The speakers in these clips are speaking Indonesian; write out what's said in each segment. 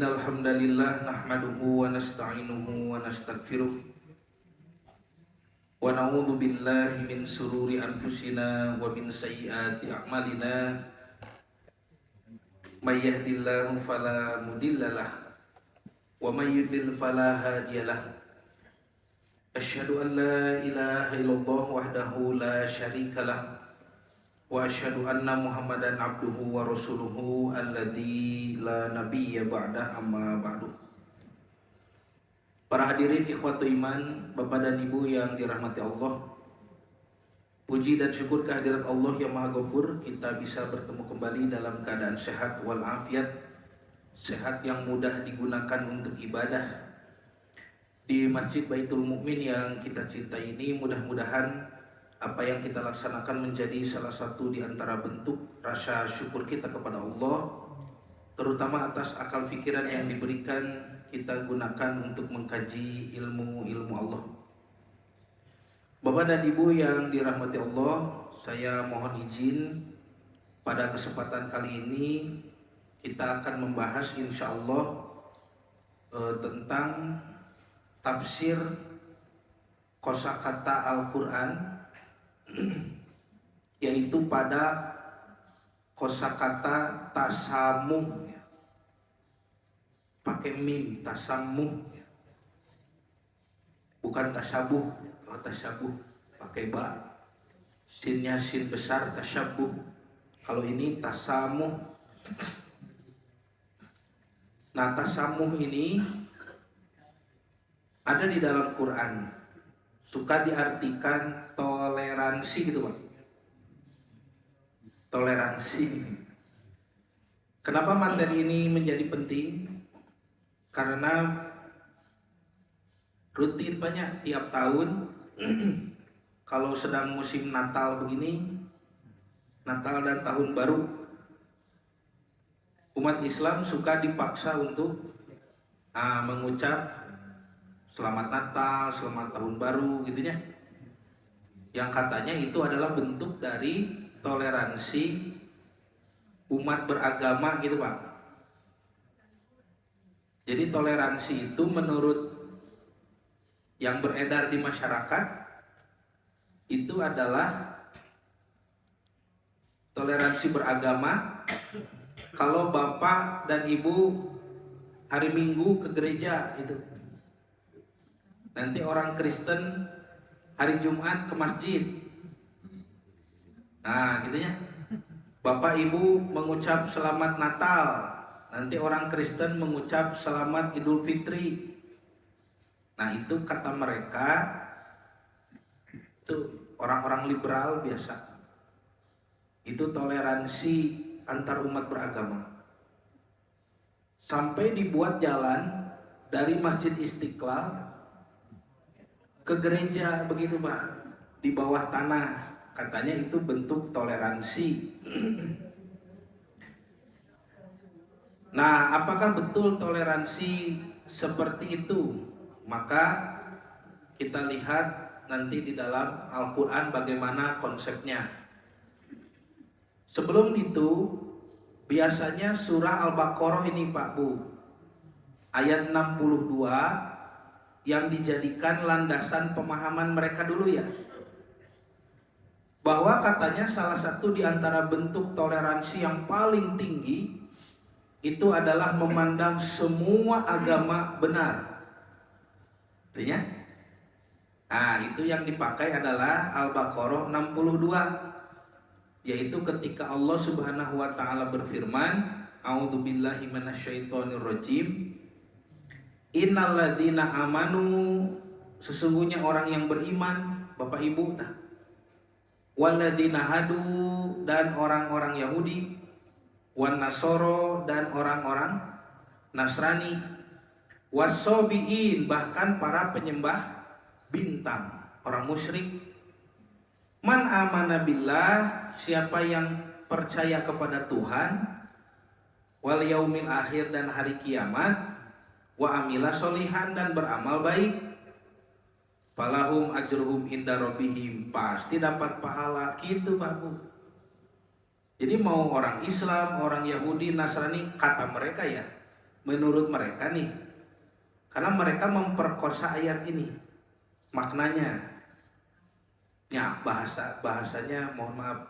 Innal hamdalillah nahmaduhu wa nasta'inuhu wa nastaghfiruh wa na'udzu billahi min sururi anfusina wa min sayyiati a'malina may yahdihillahu fala mudhillalah wa may yudlil fala hadiyalah. Asyhadu an la ilaha illallah wahdahu la syarikalah wa asyhadu anna Muhammadan abduhu wa rasuluhu alladzi la nabiyya ba'dah, amma ba'du. Para hadirin ikhwatu iman, Bapak dan Ibu yang dirahmati Allah, puji dan syukur kehadirat Allah yang Maha Ghafur, kita bisa bertemu kembali dalam keadaan sehat walafiat, sehat yang mudah digunakan untuk ibadah di Masjid Baitul Mukmin yang kita cintai ini. Mudah-mudahan apa yang kita laksanakan menjadi salah satu di antara bentuk rasa syukur kita kepada Allah, terutama atas akal pikiran yang diberikan kita gunakan untuk mengkaji ilmu-ilmu Allah. Bapak dan Ibu yang dirahmati Allah, saya mohon izin pada kesempatan kali ini kita akan membahas insya Allah tentang tafsir kosakata Al-Quran, yaitu pada kosakata tasamuh, pakai mim, tasamuh, bukan tasabuh. Kalau tasabuh pakai ba, sinnya sin besar, tasabuh. Kalau ini tasamuh. Nah, tasamuh ini ada di dalam Quran, suka diartikan toleransi gitu Pak. Toleransi. Kenapa materi ini menjadi penting? Karena rutin banyak tiap tahun kalau sedang musim Natal begini, Natal dan Tahun Baru, umat Islam suka dipaksa untuk mengucap Selamat Natal, Selamat Tahun Baru gitu ya. Yang katanya itu adalah bentuk dari toleransi umat beragama gitu Pak. Jadi toleransi itu menurut yang beredar di masyarakat itu adalah toleransi beragama. Kalau Bapak dan Ibu hari Minggu ke gereja itu, nanti orang Kristen hari Jumat ke masjid. Nah gitu ya. Bapak Ibu mengucap Selamat Natal, nanti orang Kristen mengucap Selamat Idul Fitri. Nah itu kata mereka, itu orang-orang liberal biasa, itu toleransi antar umat beragama. Sampai dibuat jalan dari Masjid Istiqlal ke gereja begitu Pak, di bawah tanah. Katanya itu bentuk toleransi. Nah, apakah betul toleransi seperti itu? Maka kita lihat nanti di dalam Al-Quran bagaimana konsepnya. Sebelum itu, biasanya surah Al-Baqarah ini Pak Bu, ayat 62 yang dijadikan landasan pemahaman mereka dulu ya, bahwa katanya salah satu di antara bentuk toleransi yang paling tinggi itu adalah memandang semua agama benar. Artinya, nah itu yang dipakai adalah Al-Baqarah 62, yaitu ketika Allah Subhanahu wa taala berfirman, A'udzubillahi minasyaitonirrajim, Innalladzina amanu, sesungguhnya orang yang beriman, Bapak Ibu, walladzina hadu, dan orang-orang Yahudi, wan nasoro, dan orang-orang Nasrani, wasobiin, bahkan para penyembah bintang, orang musyrik. Man amana billah, siapa yang percaya kepada Tuhan, wal yaumil akhir, dan hari kiamat, wa amila solihan, dan beramal baik, falahum ajruhum inda rabbihim, pasti dapat pahala gitu Pak Bu. Jadi mau orang Islam, orang Yahudi, Nasrani, kata mereka ya, menurut mereka nih, karena mereka memperkosa ayat ini maknanya. Ya, bahasanya mohon maaf,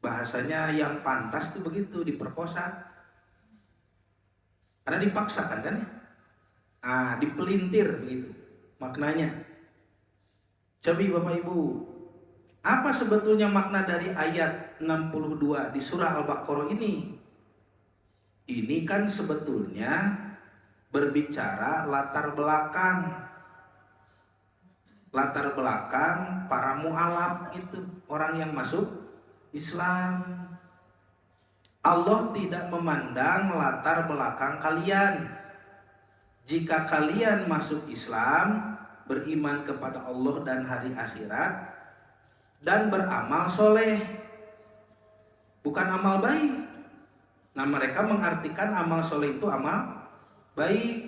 bahasanya yang pantas tuh begitu, diperkosa. Karena dipaksakan kan ya. Dipelintir begitu maknanya. Coba Bapak Ibu, apa sebetulnya makna dari ayat 62 di surah Al-Baqarah ini? Ini kan sebetulnya berbicara latar belakang para mu'alaf itu, orang yang masuk Islam. Allah tidak memandang latar belakang kalian. Jika kalian masuk Islam, beriman kepada Allah dan hari akhirat, dan beramal soleh, bukan amal baik. Nah, mereka mengartikan amal soleh itu amal baik,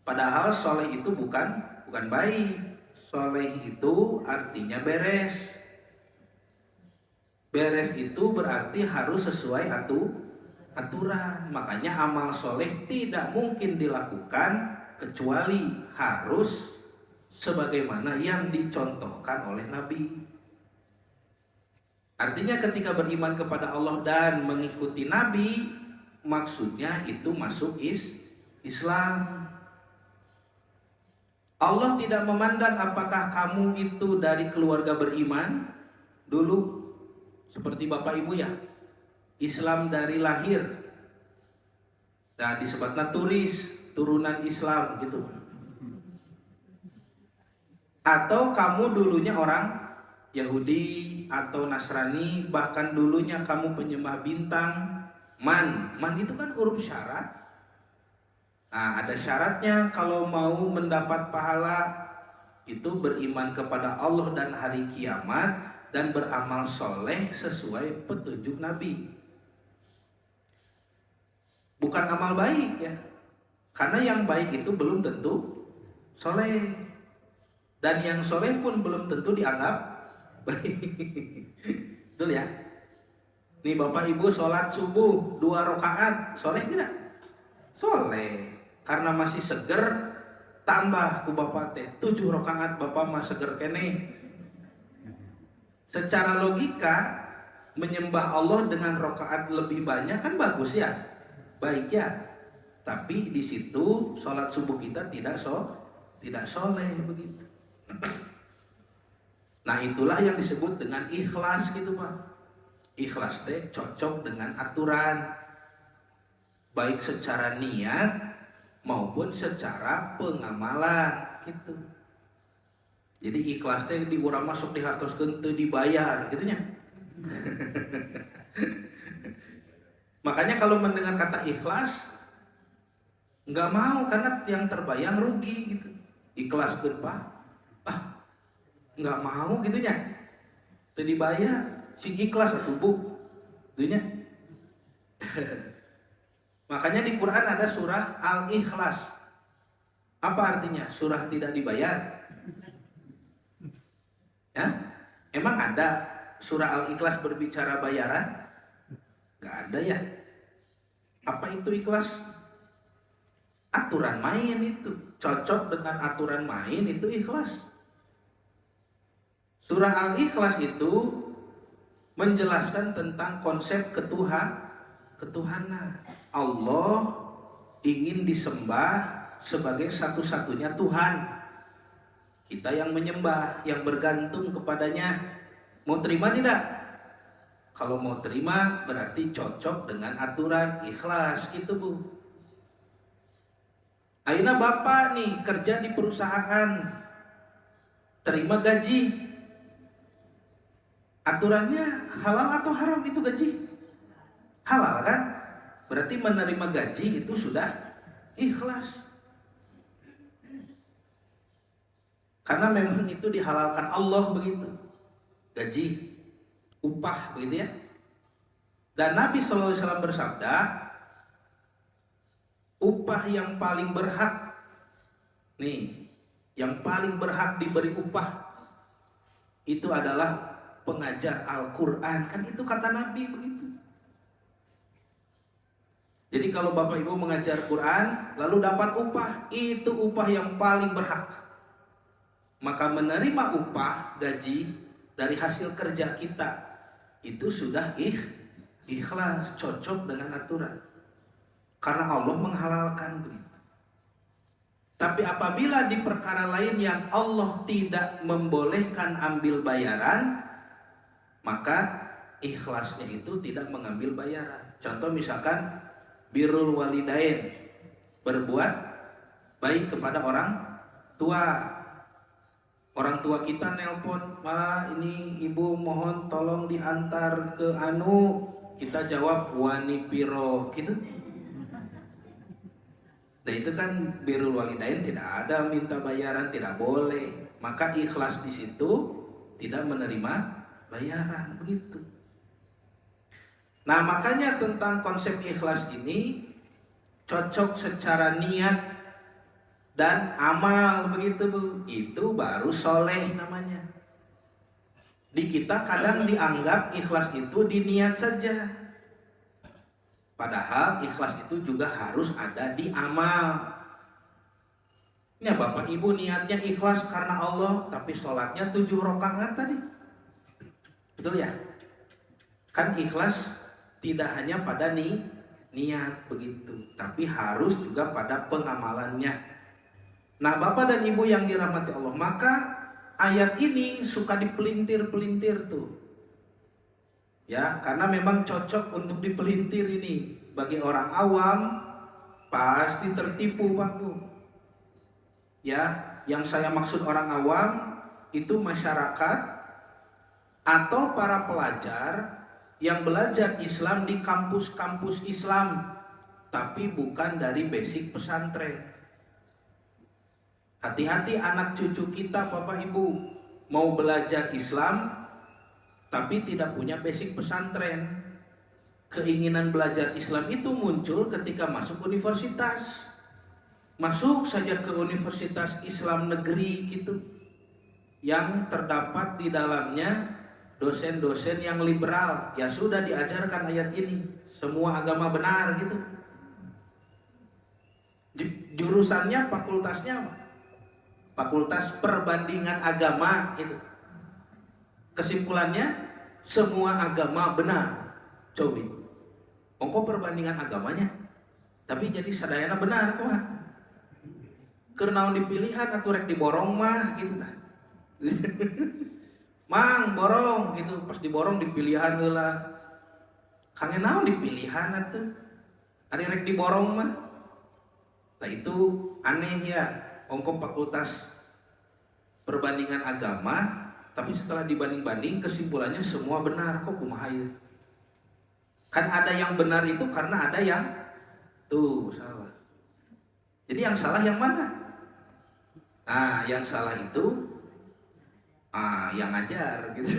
padahal soleh itu bukan baik. Soleh itu artinya beres. Beres itu berarti harus sesuai aturan. Makanya amal soleh tidak mungkin dilakukan kecuali harus sebagaimana yang dicontohkan oleh Nabi. Artinya ketika beriman kepada Allah dan mengikuti Nabi, maksudnya itu masuk Islam. Allah tidak memandang apakah kamu itu dari keluarga beriman dulu, seperti Bapak Ibu ya, Islam dari lahir. Nah, disebut turis, turunan Islam gitu. Atau kamu dulunya orang Yahudi atau Nasrani, bahkan dulunya kamu penyembah bintang. Man itu kan huruf syarat. Nah, ada syaratnya kalau mau mendapat pahala itu beriman kepada Allah dan hari kiamat dan beramal soleh sesuai petunjuk Nabi. Bukan amal baik ya, karena yang baik itu belum tentu soleh, dan yang soleh pun belum tentu dianggap baik. Betul ya? Nih Bapak Ibu sholat subuh 2 rakaat, soleh tidak? Soleh. Karena masih seger, tambah ku Bapak teh 7 rakaat, Bapak mah seger kene. Secara logika menyembah Allah dengan rakaat lebih banyak kan bagus ya, baik ya. Tapi di situ sholat subuh kita tidak soleh begitu. Nah, itulah yang disebut dengan ikhlas gitu Pak. Ikhlas teh cocok dengan aturan, baik secara niat maupun secara pengamalan gitu. Jadi ikhlas teh di urang masuk dihartoskeun teu dibayar gitu nya. Makanya kalau mendengar kata ikhlas nggak mau, karena yang terbayang rugi gitu. Ikhlaskeun Pak, nggak mau gitu nya, teu dibayar, si ikhlas atuh Bu gitu nya. Makanya di Quran ada surah Al-Ikhlas. Apa artinya? Surah tidak dibayar. Ya? Emang ada surah Al-Ikhlas berbicara bayaran? Gak ada ya. Apa itu ikhlas? Aturan main itu. Cocok dengan aturan main itu ikhlas. Surah Al-Ikhlas itu menjelaskan tentang konsep ketuhanan. Allah ingin disembah sebagai satu-satunya Tuhan. Kita yang menyembah, yang bergantung kepadanya. Mau terima tidak? Kalau mau terima berarti cocok dengan aturan ikhlas gitu Bu. Ayeuna Bapak nih kerja di perusahaan, terima gaji. Aturannya halal atau haram itu gaji? Halal kan? Berarti menerima gaji itu sudah ikhlas. Karena memang itu dihalalkan Allah begitu. Gaji, upah begitu ya. Dan Nabi SAW bersabda, upah yang paling berhak, nih, yang paling berhak diberi upah itu adalah pengajar Al-Quran. Kan itu kata Nabi begitu. Jadi kalau Bapak Ibu mengajar Quran lalu dapat upah, itu upah yang paling berhak. Maka menerima upah gaji dari hasil kerja kita itu sudah ikhlas, cocok dengan aturan. Karena Allah menghalalkan begitu. Tapi apabila di perkara lain yang Allah tidak membolehkan ambil bayaran, maka ikhlasnya itu tidak mengambil bayaran. Contoh misalkan birrul walidain, berbuat baik kepada orang tua. Orang tua kita nelpon, "Ma, ini ibu mohon tolong diantar ke anu." Kita jawab wani piro gitu. Nah itu kan birrul walidain, tidak ada minta bayaran, tidak boleh. Maka ikhlas di situ tidak menerima bayaran begitu. Nah makanya tentang konsep ikhlas ini cocok secara niat dan amal begitu Bu. Itu baru soleh namanya. Di kita kadang dianggap ikhlas itu di niat saja. Padahal ikhlas itu juga harus ada di amal. Ya Bapak Ibu niatnya ikhlas karena Allah, tapi sholatnya 7 rakaat tadi. Betul ya? Kan ikhlas tidak hanya pada niat begitu, tapi harus juga pada pengamalannya. Nah Bapak dan Ibu yang dirahmati Allah, maka ayat ini suka dipelintir-pelintir tuh. Ya, karena memang cocok untuk dipelintir ini. Bagi orang awam pasti tertipu Pak Bu. Ya, yang saya maksud orang awam itu masyarakat atau para pelajar yang belajar Islam di kampus-kampus Islam, tapi bukan dari basic pesantren. Hati-hati anak cucu kita Bapak Ibu mau belajar Islam tapi tidak punya basic pesantren. Keinginan belajar Islam itu muncul ketika masuk universitas. Masuk saja ke universitas Islam negeri gitu, yang terdapat di dalamnya dosen-dosen yang liberal. Ya sudah diajarkan ayat ini, semua agama benar gitu. Jurusannya, fakultasnya Fakultas Perbandingan Agama gitu. Kesimpulannya semua agama benar. Coba ongko perbandingan agamanya, tapi jadi sadayana benar kok. Kenaon dipilihan atau rek diborong mah gitu tah. Mang borong gitu, pas diborong dipilihan heula. Kangen naon dipilihan atuh. Ari rek diborong mah. Nah itu aneh ya, ongko fakultas perbandingan agama, tapi setelah dibanding-banding kesimpulannya semua benar. Kok kumaha ya? Kan ada yang benar itu karena ada yang tuh salah. Jadi yang salah yang mana? Nah, yang salah itu yang ngajar gitu.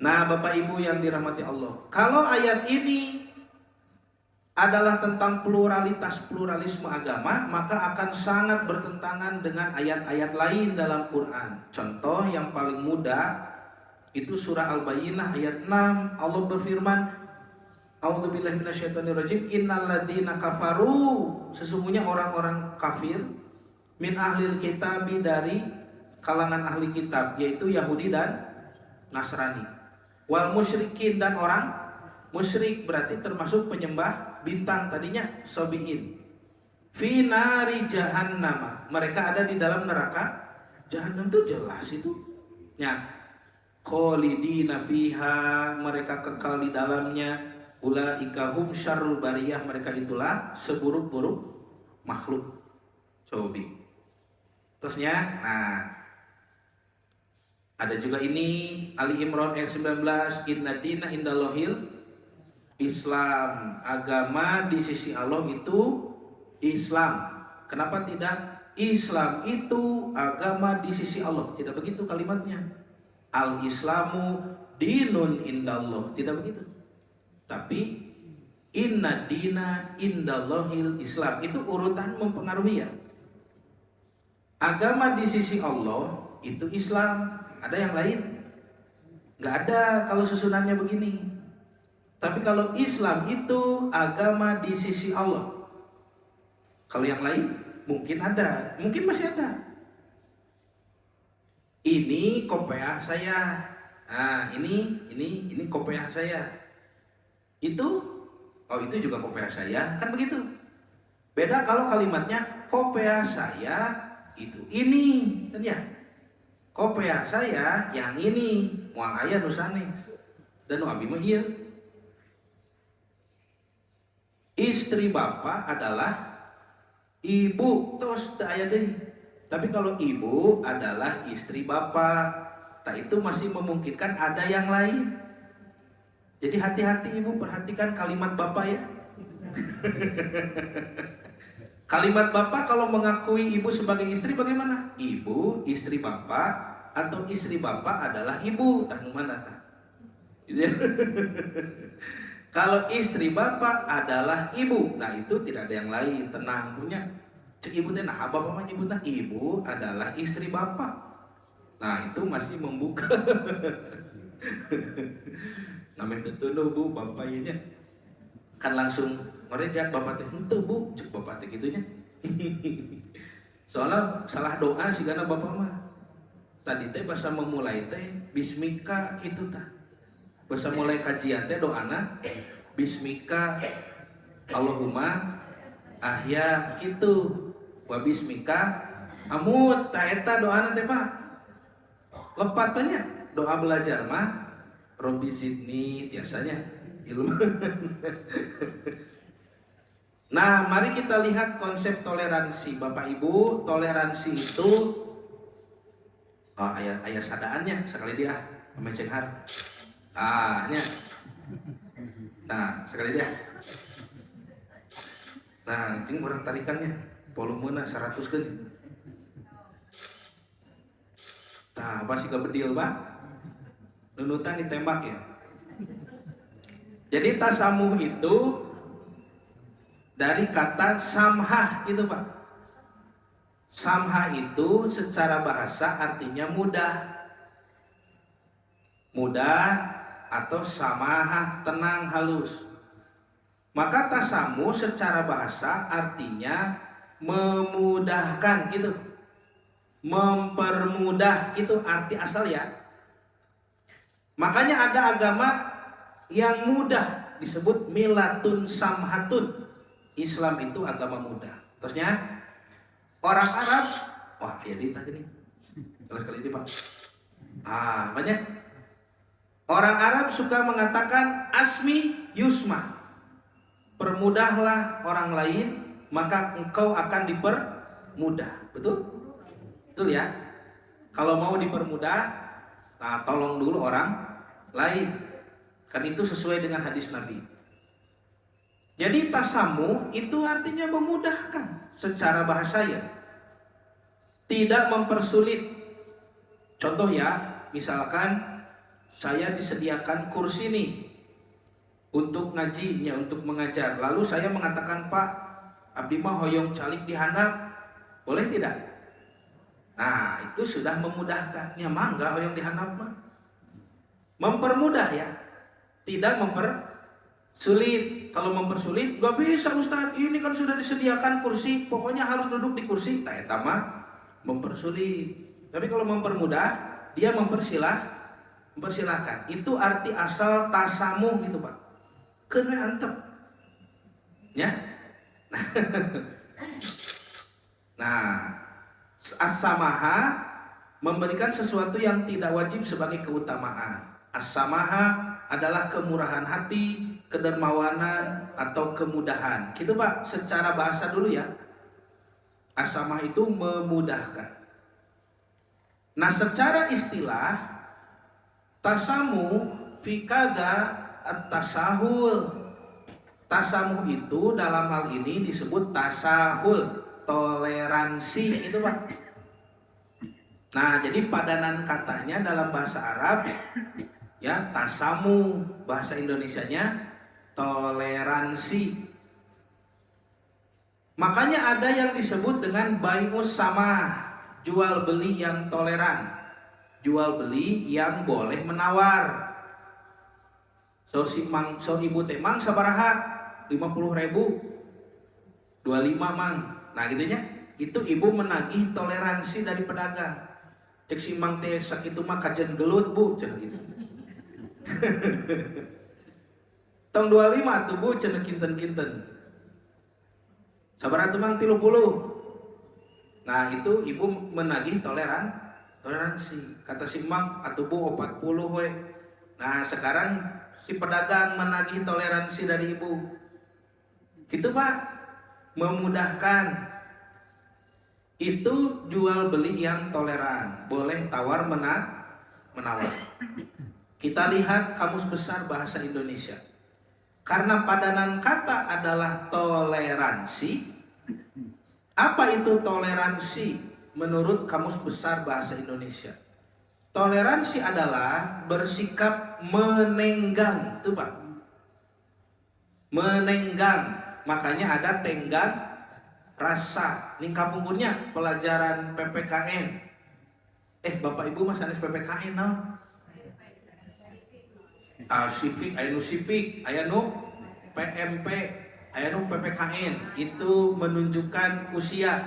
Nah, Bapak Ibu yang dirahmati Allah, kalau ayat ini adalah tentang pluralisme agama, maka akan sangat bertentangan dengan ayat-ayat lain dalam Quran. Contoh yang paling mudah itu surah Al-Bayyinah ayat 6. Allah berfirman, A'udzubillahi minasyaitonirrajim, innalladzina kafaru, sesungguhnya orang-orang kafir, min ahlil kitabi, dari kalangan ahli kitab, yaitu Yahudi dan Nasrani, wal musyrikin, dan orang musyrik, berarti termasuk penyembah bintang tadinya, sobiin, fi nari jahannam, mereka ada di dalam neraka jahanam. Tuh jelas itu ya, kholidina fiha, mereka kekal di dalamnya, ulaika hum syarrul bariyah, mereka itulah seburuk-buruk makhluk. Coba terusnya, nah ada juga ini Ali Imran ayat 19, inna dina indallahil Islam, agama di sisi Allah itu Islam. Kenapa tidak Islam itu agama di sisi Allah? Tidak begitu kalimatnya. Al-Islamu dinun indallah, tidak begitu. Tapi inna dina indallahil Islam, itu urutan mempengaruhi ya. Agama di sisi Allah itu Islam, ada yang lain? Nggak ada kalau susunannya begini. Tapi kalau Islam itu agama di sisi Allah. Kalau yang lain mungkin ada, mungkin masih ada. Ini kopiah saya. Nah, ini kopiah saya. Itu, oh itu juga kopiah saya, kan begitu. Beda kalau kalimatnya kopiah saya itu ini, kan ya. Kopiah saya yang ini, moal aya nu sanes. Dan nu abdi mah ieu. Istri bapak adalah ibu, tos teu aya deui. Tapi kalau ibu adalah istri bapak, tak itu masih memungkinkan ada yang lain. Jadi hati-hati ibu, perhatikan kalimat bapak ya. Kalimat bapak kalau mengakui ibu sebagai istri bagaimana? Ibu, istri bapak, atau istri bapak adalah ibu. Tanggung mana tak? Gitu ya. Kalau istri bapak adalah ibu, nah itu tidak ada yang lain, tenang punya. Cek ibu teh nah bapak mah nyebutna ibu adalah istri bapak. Nah itu masih membuka. Namanya tetunuh bu bapak ieu nya. Kan langsung ngerejak bapak teh henteu bu, cek bapak teh gitunya. Soalnya salah doa sih karena bapak mah. Tadi teh bahasa memulai teh bismika gitu tah. Bahasa mulai kajian teh doana bismika Allahumma ahya gitu. Wa bismika amut ta eta doana teh Pak. Lepat banyak doa belajar mah Robbi zidni biasanya ilmu. Nah, mari kita lihat konsep toleransi Bapak Ibu. Toleransi itu ayat sadaannya sekali dia mecenghar. Nya. Nah, sekali dia. Nah, ting orang tarikannya volumenya 100 kan. Tah, pasti kebedil, Pak. Nunutan ditembak ya. Jadi tasamuh itu dari kata samhah gitu Pak. Samhah itu secara bahasa artinya mudah. Mudah atau samahah, tenang, halus. Maka tasamuh secara bahasa artinya memudahkan gitu. Mempermudah gitu arti asal ya. Makanya ada agama yang mudah disebut milatun samhatun. Islam itu agama mudah. Terusnya orang Arab, wah ya di tadi nih. Terus kali ini Pak. Banyak. Orang Arab suka mengatakan asmi yusma. Permudahlah orang lain, maka engkau akan dipermudah. Betul? Betul ya? Kalau mau dipermudah, nah tolong dulu orang lain. Kan itu sesuai dengan hadis Nabi. Jadi tasamuh itu artinya memudahkan secara bahasa ya. Tidak mempersulit. Contoh ya, misalkan saya disediakan kursi nih untuk ngajinya, untuk mengajar. Lalu saya mengatakan, Pak, abdi mah hoyong calik dihandap. Boleh tidak? Nah, itu sudah memudahkan. Ya mangga hoyong dihandap mah. Mempermudah ya. Tidak mempersulit. Kalau mempersulit, gak bisa Ustaz. Ini kan sudah disediakan kursi, pokoknya harus duduk di kursi. Nah, eta mah mempersulit. Tapi kalau mempermudah, dia mempersilahkan. Itu arti asal tasamuh gitu Pak. Kena antep. Ya. Nah, as-samaha memberikan sesuatu yang tidak wajib sebagai keutamaan. As-samaha adalah kemurahan hati, kedermawanan atau kemudahan. Gitu Pak, secara bahasa dulu ya. As-samaha itu memudahkan. Nah, secara istilah tasamuh fi kadza at-tasahul. Tasamuh itu dalam hal ini disebut tasahul, toleransi itu Pak. Nah, jadi padanan katanya dalam bahasa Arab ya tasamuh, bahasa Indonesianya toleransi. Makanya ada yang disebut dengan bai'us samah, jual beli yang toleran, jual beli yang boleh menawar. Saur ibu teh mang sabaraha 50.000, 25 mang. Nah gitunya, itu ibu menagih toleransi dari pedagang. Cek si mang teh sakitu mah kajen gelut bu, cenah gitu. Tong 25 tuh bu, cenah kinten-kinten. Sabaraha tuh mang 30. Nah itu ibu menagih toleransi. Kata si mang atuh bu 40 we. Nah sekarang si pedagang menagih toleransi dari ibu. Gitu pak, memudahkan. Itu jual beli yang toleran, boleh tawar menawar. Kita lihat Kamus Besar Bahasa Indonesia. Karena padanan kata adalah toleransi. Apa itu toleransi menurut Kamus Besar Bahasa Indonesia? Toleransi adalah bersikap menenggang, tuh Pak. Menenggang, makanya ada tenggang rasa. Nih kapungkurnya pelajaran PPKN. Bapak Ibu mas sanes PPKN no? Civic, aya nu civic, aya nu PMP, aya nu PPKN. Itu menunjukkan usia.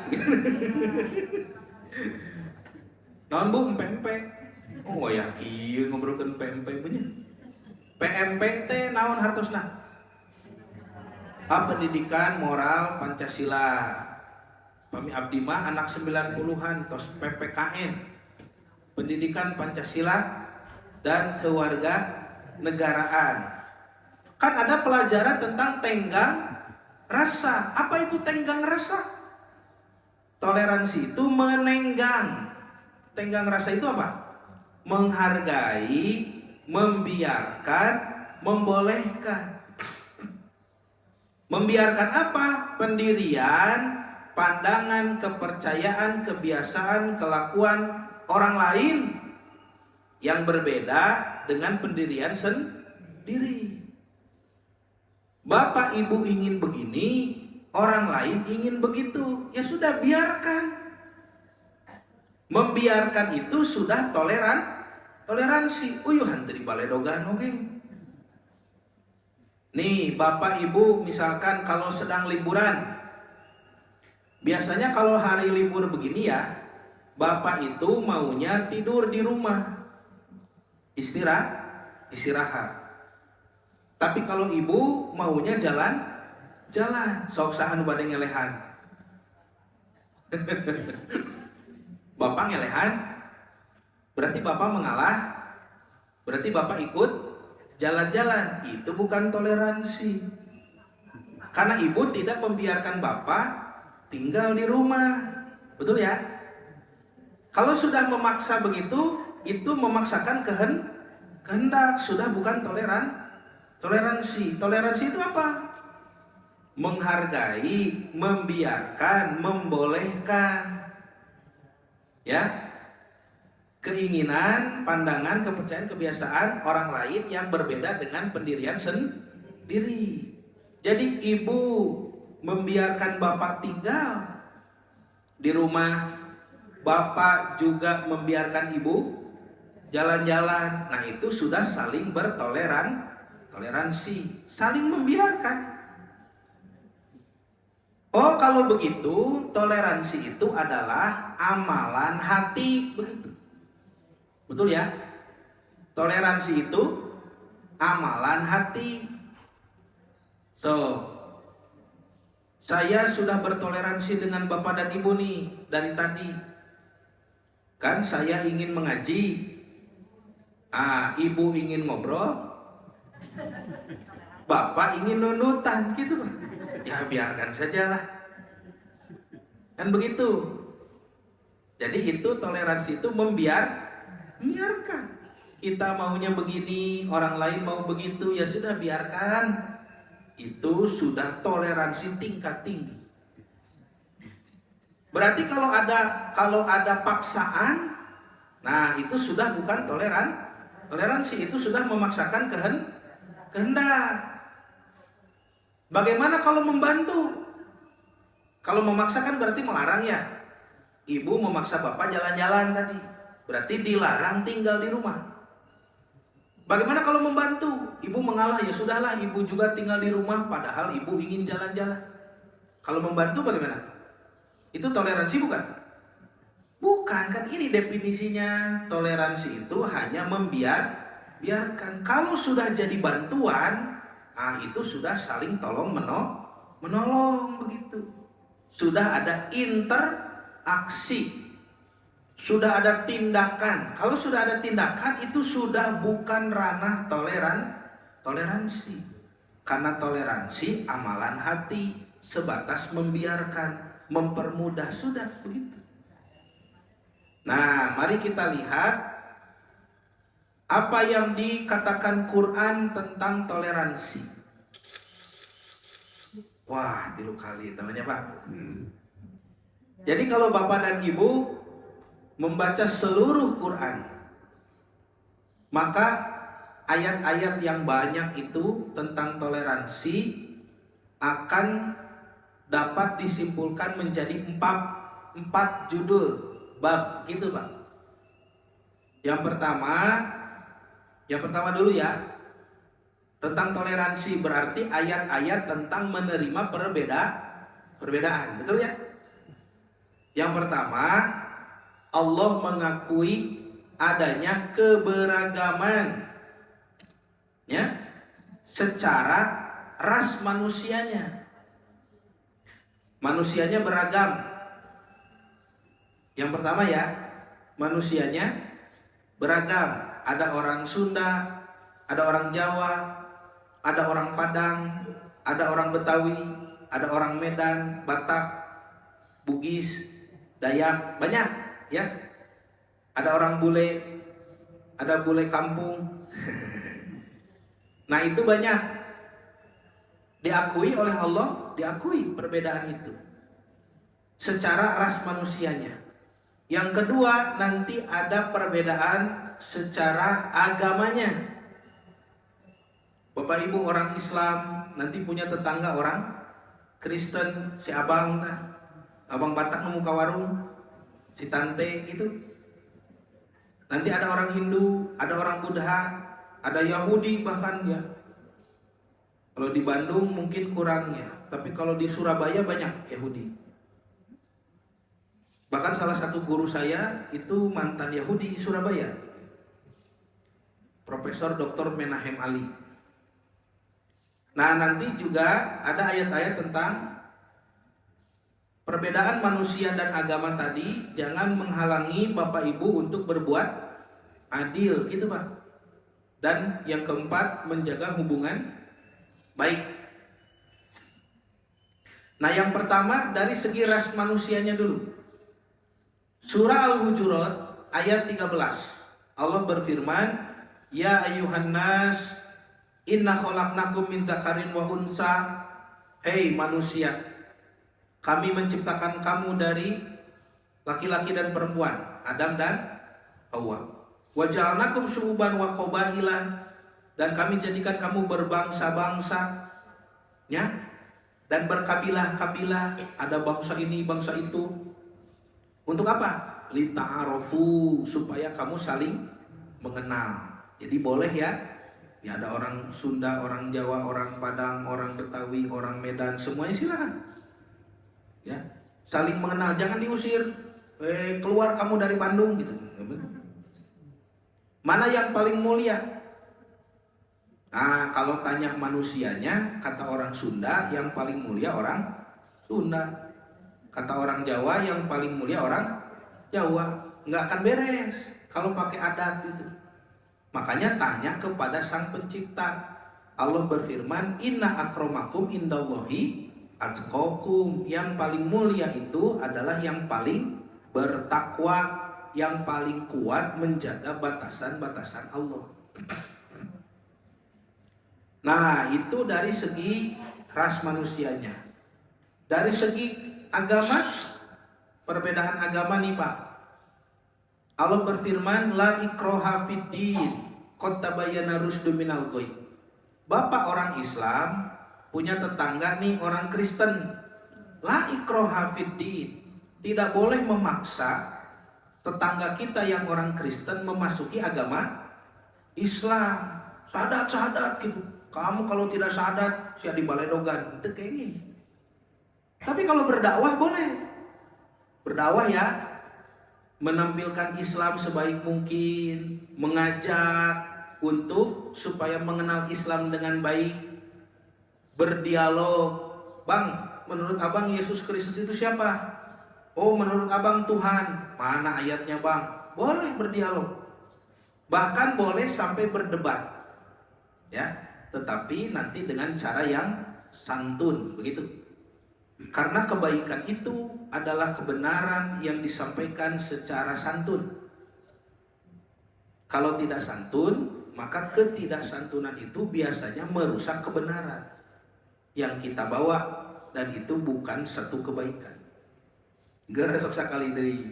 Naon bu PMP? Oh ya kieu ngobrolkeun PMP bener. PMP teh naon hartosna? Pendidikan moral Pancasila. Pami abdi mah anak 90-an tos PPKN. Pendidikan Pancasila dan keluarga negaraan. Kan ada pelajaran tentang tenggang rasa. Apa itu tenggang rasa? Toleransi itu menenggang. Tenggang rasa itu apa? Menghargai, membiarkan, membolehkan. Membiarkan apa? Pendirian, pandangan, kepercayaan, kebiasaan, kelakuan orang lain yang berbeda dengan pendirian sendiri. Bapak ibu ingin begini, orang lain ingin begitu. Ya sudah, biarkan. Membiarkan itu sudah toleransi. Uyuhan tadi baledogan oke. Nih bapak ibu misalkan kalau sedang liburan, biasanya kalau hari libur begini ya, bapak itu maunya tidur di rumah, istirahat. Tapi kalau ibu maunya jalan, sok sahan bade ngelehan. Bapak ngelehan, berarti bapak mengalah, berarti bapak ikut jalan-jalan. Itu bukan toleransi. Karena ibu tidak membiarkan bapak tinggal di rumah. Betul ya? Kalau sudah memaksa begitu, itu memaksakan kehendak. Sudah bukan toleransi. Toleransi itu apa? Menghargai, membiarkan, membolehkan. Ya, keinginan, pandangan, kepercayaan, kebiasaan orang lain yang berbeda dengan pendirian sendiri. Jadi ibu membiarkan bapak tinggal di rumah, bapak juga membiarkan ibu jalan-jalan. Nah itu sudah saling toleransi, saling membiarkan. Oh kalau begitu toleransi itu adalah amalan hati, begitu. Betul ya? Toleransi itu amalan hati. Saya sudah bertoleransi dengan bapak dan ibu nih dari tadi. Kan saya ingin mengaji. Ibu ingin ngobrol. Bapak ingin nunutan gitu Pak. Ya biarkan sajalah. Kan begitu. Jadi itu toleransi itu membiarkan. Kita maunya begini, orang lain mau begitu, ya sudah biarkan. Itu sudah toleransi tingkat tinggi. Berarti kalau ada paksaan, nah itu sudah bukan toleransi, itu sudah memaksakan kehendak. Bagaimana kalau membantu? Kalau memaksakan berarti melarang ya. Ibu memaksa bapak jalan-jalan tadi, berarti dilarang tinggal di rumah. Bagaimana kalau membantu? Ibu mengalah, ya sudahlah, ibu juga tinggal di rumah padahal ibu ingin jalan-jalan. Kalau membantu bagaimana? Itu toleransi bukan? Bukan, kan ini definisinya. Toleransi itu hanya biarkan. Kalau sudah jadi bantuan, itu sudah saling tolong menolong begitu. Sudah ada interaksi. Sudah ada tindakan. Kalau sudah ada tindakan, itu sudah bukan ranah toleransi. Karena toleransi amalan hati, sebatas membiarkan, mempermudah, sudah begitu. Nah, mari kita lihat apa yang dikatakan Quran tentang toleransi. Wah, tilu kali namanya Pak. Jadi kalau Bapak dan Ibu membaca seluruh Quran, maka ayat-ayat yang banyak itu tentang toleransi akan dapat disimpulkan menjadi empat judul bab, gitu Pak. Yang pertama dulu ya, tentang toleransi berarti ayat-ayat tentang menerima perbedaan, betul ya? Yang pertama, Allah mengakui adanya keberagaman, ya, secara ras manusianya. Manusianya beragam. Yang pertama ya, manusianya beragam. Ada orang Sunda, ada orang Jawa, ada orang Padang, ada orang Betawi, ada orang Medan, Batak, Bugis, Dayak, banyak. Ya, ada orang bule, ada bule kampung. Nah itu banyak diakui oleh Allah, diakui perbedaan itu secara ras manusianya. Yang kedua, nanti ada perbedaan secara agamanya. Bapak Ibu orang Islam nanti punya tetangga orang Kristen, si abang Batak nemu ka warung, si tante gitu. Nanti ada orang Hindu, ada orang Buddha, ada Yahudi bahkan ya. Kalau di Bandung mungkin kurangnya, tapi kalau di Surabaya banyak Yahudi. Bahkan salah satu guru saya itu mantan Yahudi di Surabaya, Profesor Dr. Menahem Ali. Nah nanti juga ada ayat-ayat tentang perbedaan manusia dan agama tadi jangan menghalangi Bapak Ibu untuk berbuat adil, gitu Pak. Dan yang keempat, menjaga hubungan baik. Nah yang pertama dari segi ras manusianya dulu. Surah Al-Hujurat ayat 13. Allah berfirman, Ya ayuhan nas, inna khalaqnakum min dzakarin wa unsa. Hei manusia, kami menciptakan kamu dari laki-laki dan perempuan, Adam dan Hawa. Wa ja'alnakum syu'uban wa qabaila, dan kami jadikan kamu berbangsa-bangsa, ya, dan berkabilah-kabilah, ada bangsa ini, bangsa itu. Untuk apa? Lita'arofu, supaya kamu saling mengenal. Jadi boleh ya, ya ada orang Sunda, orang Jawa, orang Padang, orang Betawi, orang Medan, semuanya silakan. Ya, saling mengenal, jangan diusir. Keluar kamu dari Bandung gitu. Mana yang paling mulia? Nah, kalau tanya manusianya, kata orang Sunda yang paling mulia orang Sunda. Kata orang Jawa yang paling mulia orang Jawa. Nggak akan beres kalau pakai adat itu. Makanya tanya kepada Sang Pencipta. Allah berfirman, Inna akramakum indallahi atqakum. Yang paling mulia itu adalah yang paling bertakwa, yang paling kuat menjaga batasan-batasan Allah. Nah itu dari segi ras manusianya. Dari segi agama, perbedaan agama nih Pak. Allah berfirman, La ikroha fiddin, qad tabayyana rusdu minal ghayy. Bapak orang Islam punya tetangga nih orang Kristen. La ikroha fiddin, tidak boleh memaksa tetangga kita yang orang Kristen memasuki agama Islam, syahadat gitu. Kamu kalau tidak syahadat, ya di baledogan. Itu kayak gini. Tapi kalau berdakwah boleh. Berdakwah ya, menampilkan Islam sebaik mungkin, mengajak untuk supaya mengenal Islam dengan baik, berdialog. Bang, menurut abang Yesus Kristus itu siapa? Oh, menurut abang Tuhan. Mana ayatnya bang? Boleh berdialog. Bahkan boleh sampai berdebat. Ya, tetapi nanti dengan cara yang santun, begitu. Karena kebaikan itu adalah kebenaran yang disampaikan secara santun. Kalau tidak santun, maka ketidaksantunan itu biasanya merusak kebenaran yang kita bawa, dan itu bukan satu kebaikan. Gara sok sakali deui.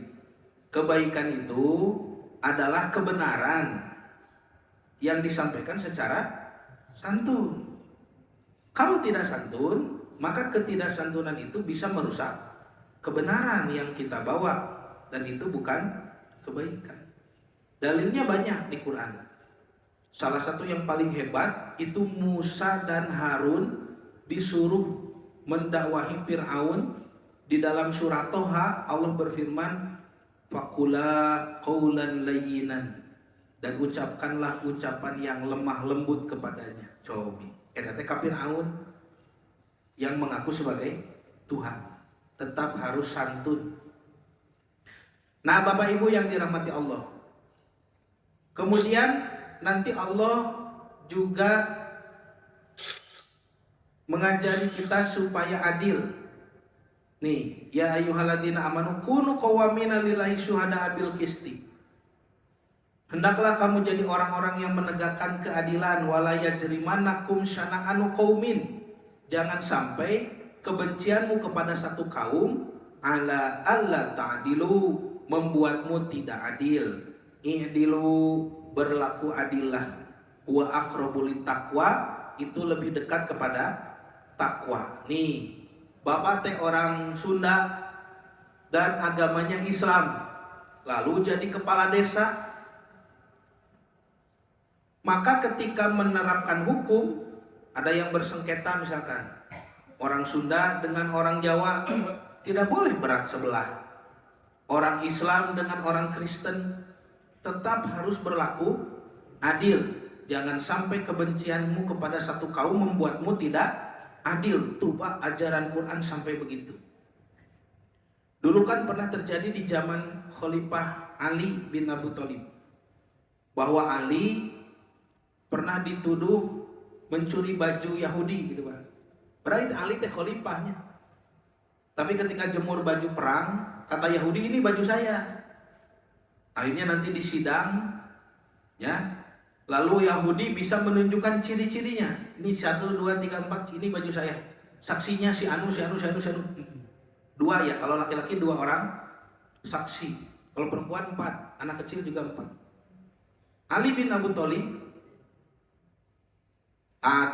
Kebaikan itu adalah kebenaran yang disampaikan secara santun. Kalau tidak santun, maka ketidaksantunan itu bisa merusak kebenaran yang kita bawa, dan itu bukan kebaikan. Dalilnya banyak di Quran. Salah satu yang paling hebat itu Musa dan Harun disuruh mendakwahi Fir'aun. Di dalam surah Toha Allah berfirman, faqula qaulan layyinan, dan ucapkanlah ucapan yang lemah lembut kepadanya. Cobi eta teh ka Fir'aun yang mengaku sebagai Tuhan, tetap harus santun. Nah, Bapak Ibu yang dirahmati Allah, kemudian nanti Allah juga mengajari kita supaya adil. Nih, ya ayyuhalladzina amanu kunu qawwamina lillahi syuhada'a bil qisti. Hendaklah kamu jadi orang-orang yang menegakkan keadilan. Wala yajrimannakum syana'anu qaumin. Jangan sampai kebencianmu kepada satu kaum ala alla ta'dilu, membuatmu tidak adil. I'dilu, berlaku adillah. Wa aqrabu littaqwa, itu lebih dekat kepada takwa. Nih, Bapak teh orang Sunda dan agamanya Islam, lalu jadi kepala desa. Maka ketika menerapkan hukum, ada yang bersengketa misalkan orang Sunda dengan orang Jawa tidak boleh berat sebelah. Orang Islam dengan orang Kristen tetap harus berlaku adil. Jangan sampai kebencianmu kepada satu kaum membuatmu tidak adil. Tuh Pak, ajaran Quran sampai begitu. Dulu kan pernah terjadi di zaman Khalifah Ali bin Abi Thalib, bahwa Ali pernah dituduh mencuri baju Yahudi gitu Pak. Berarti Ali teh khalifahnya. Tapi ketika jemur baju perang, kata Yahudi, ini baju saya. Akhirnya nanti disidang, ya. Lalu Yahudi bisa menunjukkan ciri-cirinya. Ini 1, 2, 3, 4, ini baju saya. Saksinya si Anu. Dua ya, kalau laki-laki 2 orang saksi. Kalau perempuan 4, anak kecil juga 4. Ali bin Abi Thalib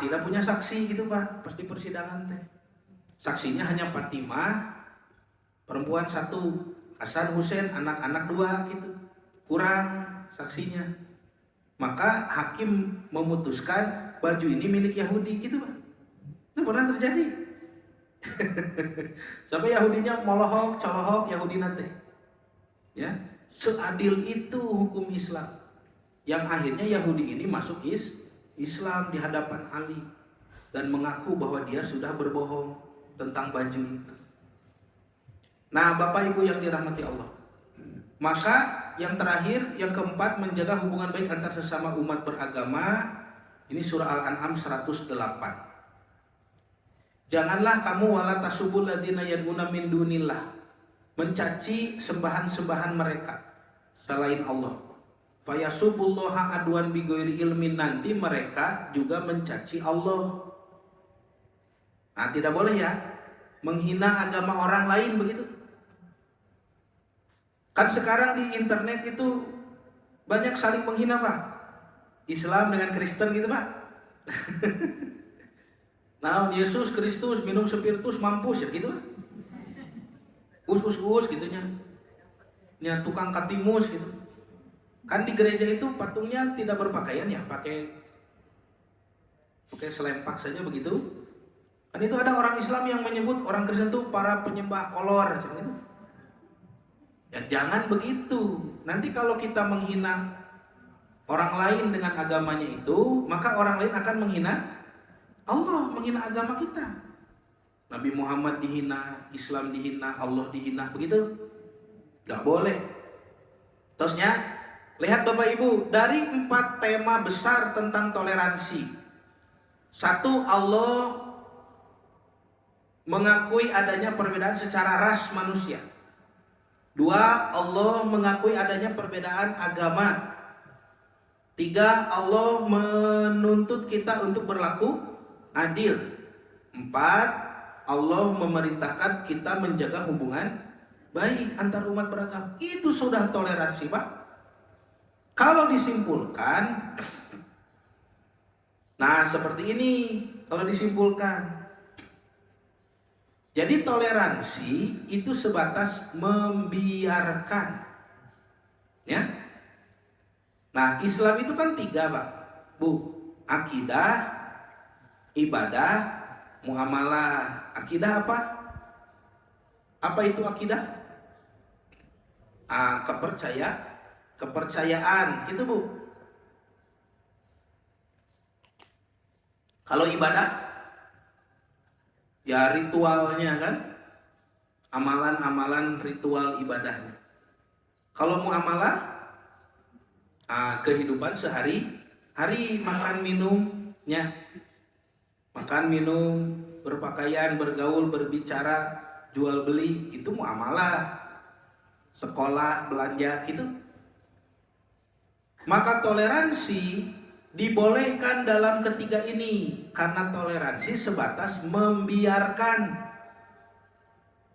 tidak punya saksi gitu Pak, pas di persidangan teh. Saksinya hanya Fatimah, perempuan 1, Hasan Husain, anak-anak 2 gitu. Kurang saksinya. Maka hakim memutuskan baju ini milik Yahudi gitu Pak. Itu pernah terjadi. Sampai Yahudinya molohok, colohok Yahudi nanti. Ya, seadil itu hukum Islam. Yang akhirnya Yahudi ini masuk Islam di hadapan Ali dan mengaku bahwa dia sudah berbohong tentang baju itu. Nah, Bapak Ibu yang dirahmati Allah, maka yang terakhir, yang keempat, menjaga hubungan baik antar sesama umat beragama. Ini surah Al-An'am 108. Janganlah kamu wala tasubul ladina yad'una min dunillah, mencaci sembahan-sembahan mereka selain Allah. Fayasubullaha adwan bighairi ilmin, nanti mereka juga mencaci Allah. Nah, tidak boleh ya menghina agama orang lain begitu. Kan sekarang di internet itu banyak saling menghina Pak. Islam dengan Kristen gitu Pak. Nah, Yesus Kristus minum spiritus mampus ya gitu Pak. Us gitunya. Nya tukang katimus gitu. Kan di gereja itu patungnya tidak berpakaian ya, pakai selempak saja begitu. Kan itu ada orang Islam yang menyebut orang Kristen itu para penyembah kolor, gitu. Ya jangan begitu. Nanti kalau kita menghina orang lain dengan agamanya itu, maka orang lain akan menghina Allah, menghina agama kita. Nabi Muhammad dihina, Islam dihina, Allah dihina, begitu? Gak boleh. Terusnya, lihat Bapak Ibu, dari 4 tema besar tentang toleransi. 1, Allah mengakui adanya perbedaan secara ras manusia. 2, Allah mengakui adanya perbedaan agama. 3, Allah menuntut kita untuk berlaku adil. 4, Allah memerintahkan kita menjaga hubungan baik antar umat beragama. Itu sudah toleransi, Pak. Kalau disimpulkan, nah seperti ini kalau disimpulkan. Jadi toleransi itu sebatas membiarkan, ya. Nah Islam itu kan 3 Pak, Bu. Akidah, ibadah, muamalah. Akidah apa? Apa itu akidah? Kepercayaan, gitu Bu. Kalau ibadah, ya ritualnya kan, amalan-amalan ritual ibadahnya. Kalau muamalah, kehidupan sehari-hari, makan minumnya, makan minum, berpakaian, bergaul, berbicara, jual beli, itu muamalah. Sekolah, belanja, gitu. Maka toleransi dibolehkan dalam ketiga ini, karena toleransi sebatas membiarkan.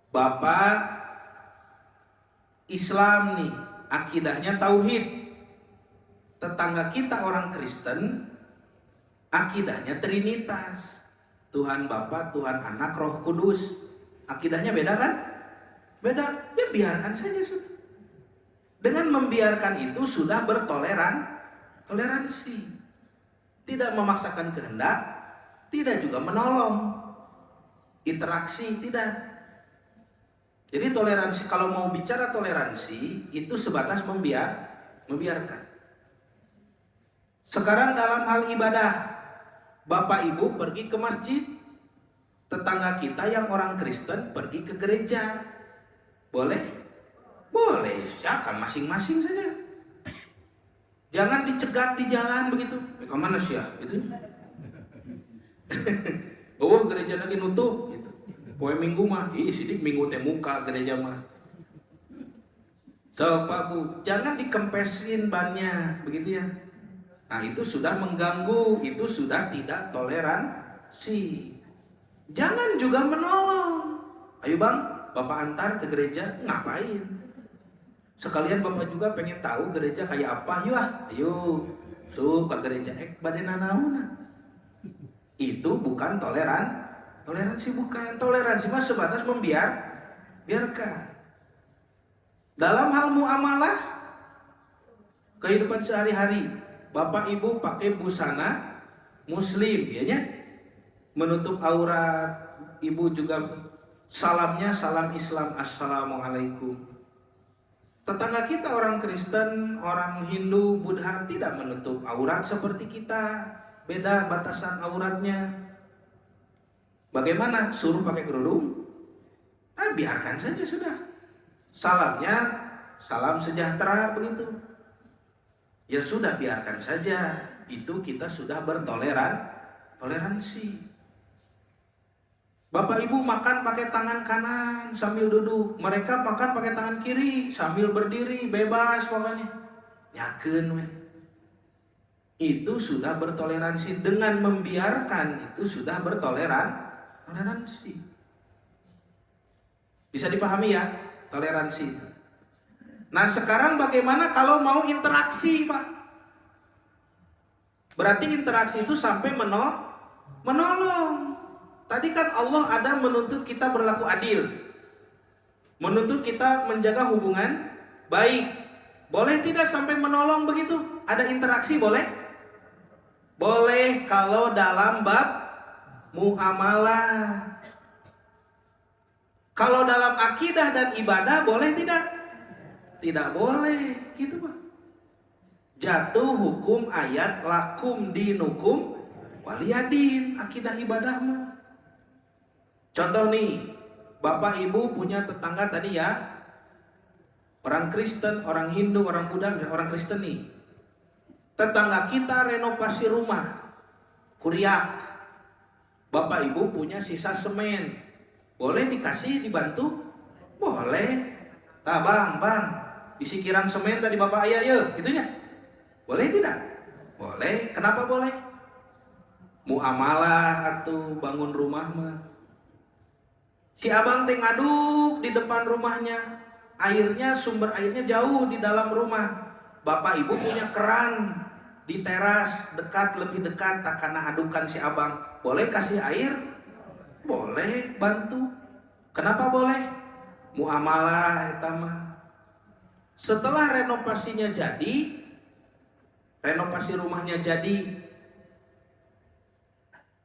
Bapak Islam nih, akidahnya tauhid. Tetangga kita orang Kristen, akidahnya Trinitas. Tuhan Bapa, Tuhan Anak, Roh Kudus. Akidahnya beda kan? Beda, ya biarkan saja sudah. Dengan membiarkan itu sudah toleransi. Tidak memaksakan kehendak, tidak juga menolong. Interaksi, tidak. Jadi toleransi, kalau mau bicara toleransi, itu sebatas membiarkan. Sekarang dalam hal ibadah, Bapak Ibu pergi ke masjid, tetangga kita yang orang Kristen pergi ke gereja. Boleh? Boleh, silakan masing-masing saja. Jangan dicegat di jalan begitu. Kemana sih ya? Itu. Oh, gereja lagi nutup gitu. Poe minggu mah, sidik minggu teh muka gereja mah. So, Pak Bu, jangan dikempesin bannya begitu ya. Nah, itu sudah mengganggu, itu sudah tidak toleransi. Jangan juga menolong. Ayo Bang, Bapak antar ke gereja, ngapain? Sekalian Bapak juga pengen tahu gereja kayak apa, ayo tuh ke gereja badena nauna. Itu bukan toleransi bukan. Toleransi mah sebatas biarkan. Dalam hal muamalah, kehidupan sehari-hari, Bapak Ibu pakai busana muslim, ya, menutup aurat. Ibu juga salamnya salam Islam, assalamualaikum. Tetangga kita orang Kristen, orang Hindu, Buddha tidak menutup aurat seperti kita. Beda batasan auratnya. Bagaimana? Suruh pakai kerudung? Biarkan saja sudah. Salamnya salam sejahtera begitu. Ya sudah, biarkan saja. Itu kita sudah toleransi. Bapak Ibu makan pakai tangan kanan sambil duduk. Mereka makan pakai tangan kiri sambil berdiri, bebas pokoknya. Nyakeun we. Itu sudah bertoleransi. Dengan membiarkan itu sudah toleransi. Bisa dipahami ya, toleransi itu. Nah, sekarang bagaimana kalau mau interaksi, Pak? Berarti interaksi itu sampai menolong. Tadi kan Allah ada menuntut kita berlaku adil, menuntut kita menjaga hubungan baik. Boleh tidak sampai menolong begitu? Ada interaksi boleh? Boleh kalau dalam bab muamalah. Kalau dalam akidah dan ibadah boleh tidak? Tidak boleh, gitu Pak. Jatuh hukum ayat lakum dinukum waliyadin, akidah ibadah mah. Contoh nih, Bapak Ibu punya tetangga tadi ya, orang Kristen, orang Hindu, orang Buddha, orang Kristen nih. Tetangga kita renovasi rumah, kuriak. Bapak Ibu punya sisa semen, boleh dikasih, dibantu? Boleh. Nah bang, isi kiran semen tadi Bapak ayah ya, gitu ya. Boleh tidak? Boleh. Kenapa boleh? Muamalah atau bangun rumah mah. Si abang teh ngaduk di depan rumahnya, airnya, sumber airnya jauh di dalam rumah. Bapak Ibu punya keran di teras, dekat, lebih dekat, tak karena adukan si abang. Boleh kasih air? Boleh, bantu. Kenapa boleh? Muamalah eta mah. Setelah renovasinya jadi, renovasi rumahnya jadi,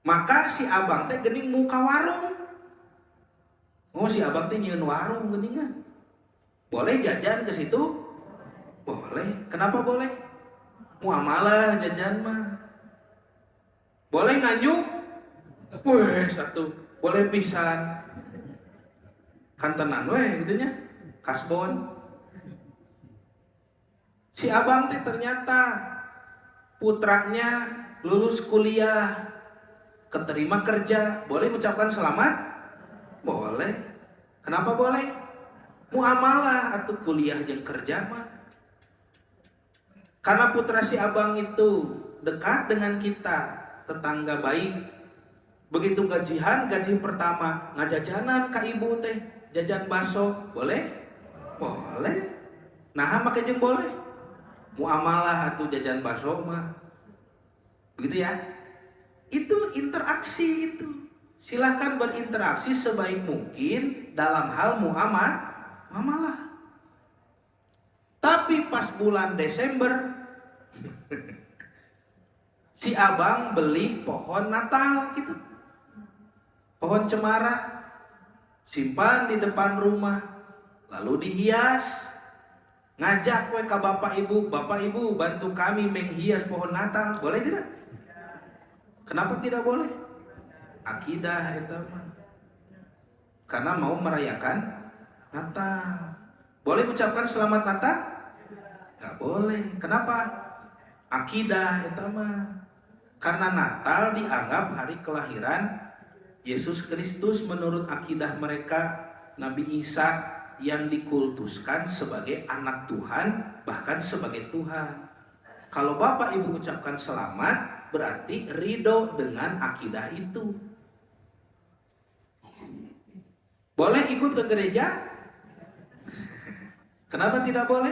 maka si abang teh geuning muka warung. Oh, si abang teh nyieun warung geuningan. Boleh jajan ke situ? Boleh. Kenapa boleh? Muamalah jajan mah. Boleh nganyuk? Weh, satu. Boleh pisan. Kantenan weh gitu nya. Kasbon. Si abang teh ternyata putranya lulus kuliah, keterima kerja. Boleh ucapkan selamat? Boleh. Kenapa boleh? Muamalah atau kuliah jeung kerja mah. Karena putra si abang itu dekat dengan kita, tetangga baik. Begitu gajian, gaji pertama ngajajanan ka ibu teh, jajan baso, boleh? Boleh. Nah, make jeung boleh. Muamalah atau jajan baso mah. Begitu ya. Itu interaksi itu. Silahkan berinteraksi sebaik mungkin dalam hal muamalah. Tapi pas bulan Desember si abang beli pohon Natal gitu, pohon cemara, simpan di depan rumah, lalu dihias. Ngajak we ke Bapak Ibu bantu kami menghias pohon Natal, boleh tidak? Kenapa tidak boleh? Akidah itu mah. Karena mau merayakan Natal. Boleh ucapkan selamat Natal? Gak boleh. Kenapa? Akidah itu mah. Karena Natal dianggap hari kelahiran Yesus Kristus menurut akidah mereka. Nabi Isa yang dikultuskan sebagai anak Tuhan, bahkan sebagai Tuhan. Kalau Bapak Ibu ucapkan selamat, berarti ridho dengan akidah itu. Boleh ikut ke gereja? Kenapa tidak boleh?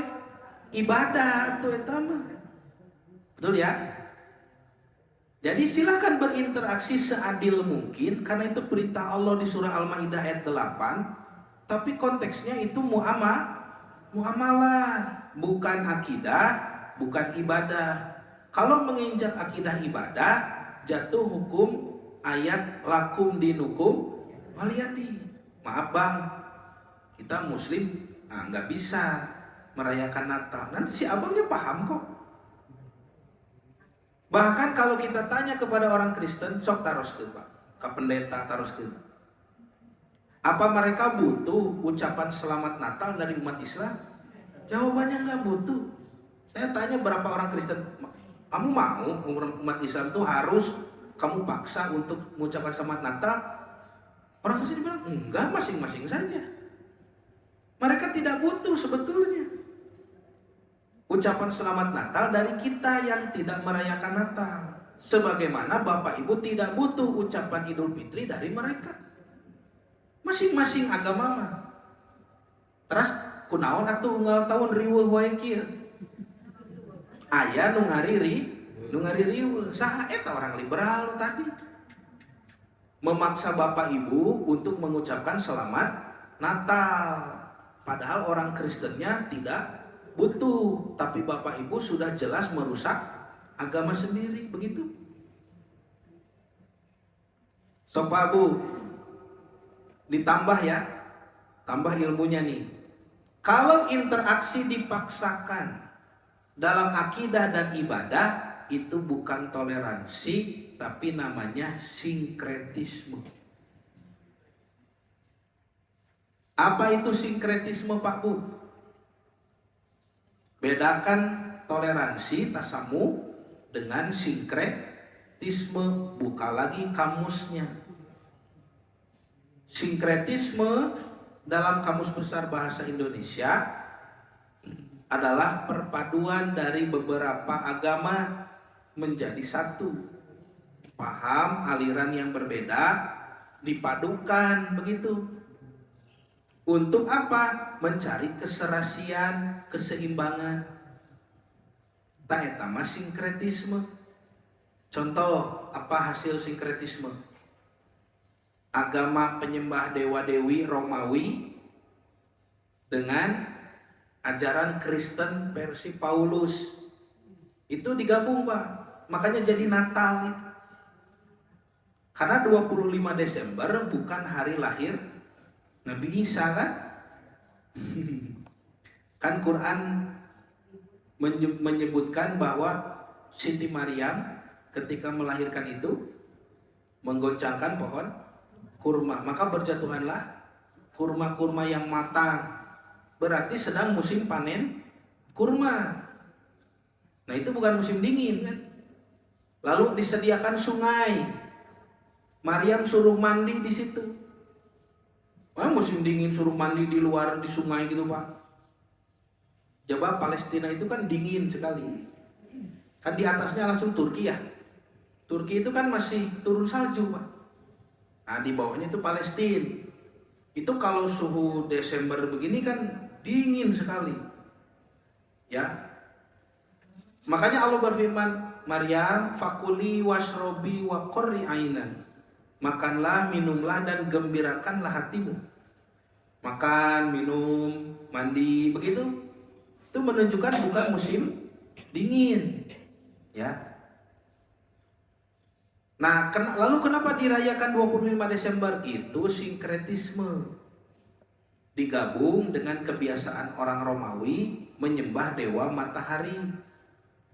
Ibadah itu etama. Betul ya? Jadi silakan berinteraksi seadil mungkin, karena itu perintah Allah di surah Al-Maidah ayat 8. Tapi konteksnya itu muamalah, bukan akidah, bukan ibadah. Kalau menginjak akidah ibadah, jatuh hukum ayat lakum dinukum waliyadi. Maaf bang, kita muslim nggak bisa merayakan Natal. Nanti si abangnya paham kok. Bahkan kalau kita tanya kepada orang Kristen, sok taroskeun Pak, ke pendeta taroskeun. Apa mereka butuh ucapan selamat Natal dari umat Islam? Jawabannya nggak butuh. Saya tanya berapa orang Kristen, kamu mau umat Islam tuh harus kamu paksa untuk mengucapkan selamat Natal? Orang Kristen bilang enggak, masing-masing saja. Mereka tidak butuh sebetulnya ucapan selamat Natal dari kita yang tidak merayakan Natal. Sebagaimana Bapak Ibu tidak butuh ucapan Idul Fitri dari mereka. Masing-masing agama mah. Terus kunaon atuh unggal tahun riweuh wae kieu. Aya nu ngari riweuh. Saha eta orang liberal tadi? Memaksa Bapak Ibu untuk mengucapkan selamat Natal. Padahal orang Kristennya tidak butuh, tapi Bapak Ibu sudah jelas merusak agama sendiri, begitu. So Pak Bu, ditambah ya, tambah ilmunya nih. Kalau interaksi dipaksakan dalam akidah dan ibadah, itu bukan toleransi, tapi namanya sinkretisme. Apa itu sinkretisme Pak Bu? Bedakan toleransi tasamu dengan sinkretisme. Buka lagi kamusnya. Sinkretisme dalam Kamus Besar Bahasa Indonesia adalah perpaduan dari beberapa agama menjadi satu. Paham aliran yang berbeda dipadukan, begitu. Untuk apa? Mencari keserasian, keseimbangan. Tak eta mah sinkretisme. Contoh, apa hasil sinkretisme? Agama penyembah dewa-dewi Romawi dengan ajaran Kristen versi Paulus. Itu digabung, Pak. Makanya jadi Natal itu. Karena 25 Desember bukan hari lahir Nabi Isa kan? Kan Quran menyebutkan bahwa Siti Maryam ketika melahirkan itu menggoncangkan pohon kurma, maka berjatuhanlah kurma-kurma yang matang. Berarti sedang musim panen kurma. Nah itu bukan musim dingin kan? Lalu disediakan sungai. Maryam suruh mandi di situ. Wah, musim dingin suruh mandi di luar di sungai gitu Pak. Coba Palestina itu kan dingin sekali. Kan di atasnya langsung Turki ya. Turki itu kan masih turun salju Pak. Nah di bawahnya itu Palestina. Itu kalau suhu Desember begini kan dingin sekali. Ya. Makanya Allah berfirman, Maryam fakuli wasrobi wa qurri ainan. Makanlah, minumlah, dan gembirakanlah hatimu. Makan, minum, mandi, begitu. Itu menunjukkan bukan musim dingin. Ya. Nah, lalu kenapa dirayakan 25 Desember? Itu sinkretisme. Digabung dengan kebiasaan orang Romawi menyembah dewa matahari.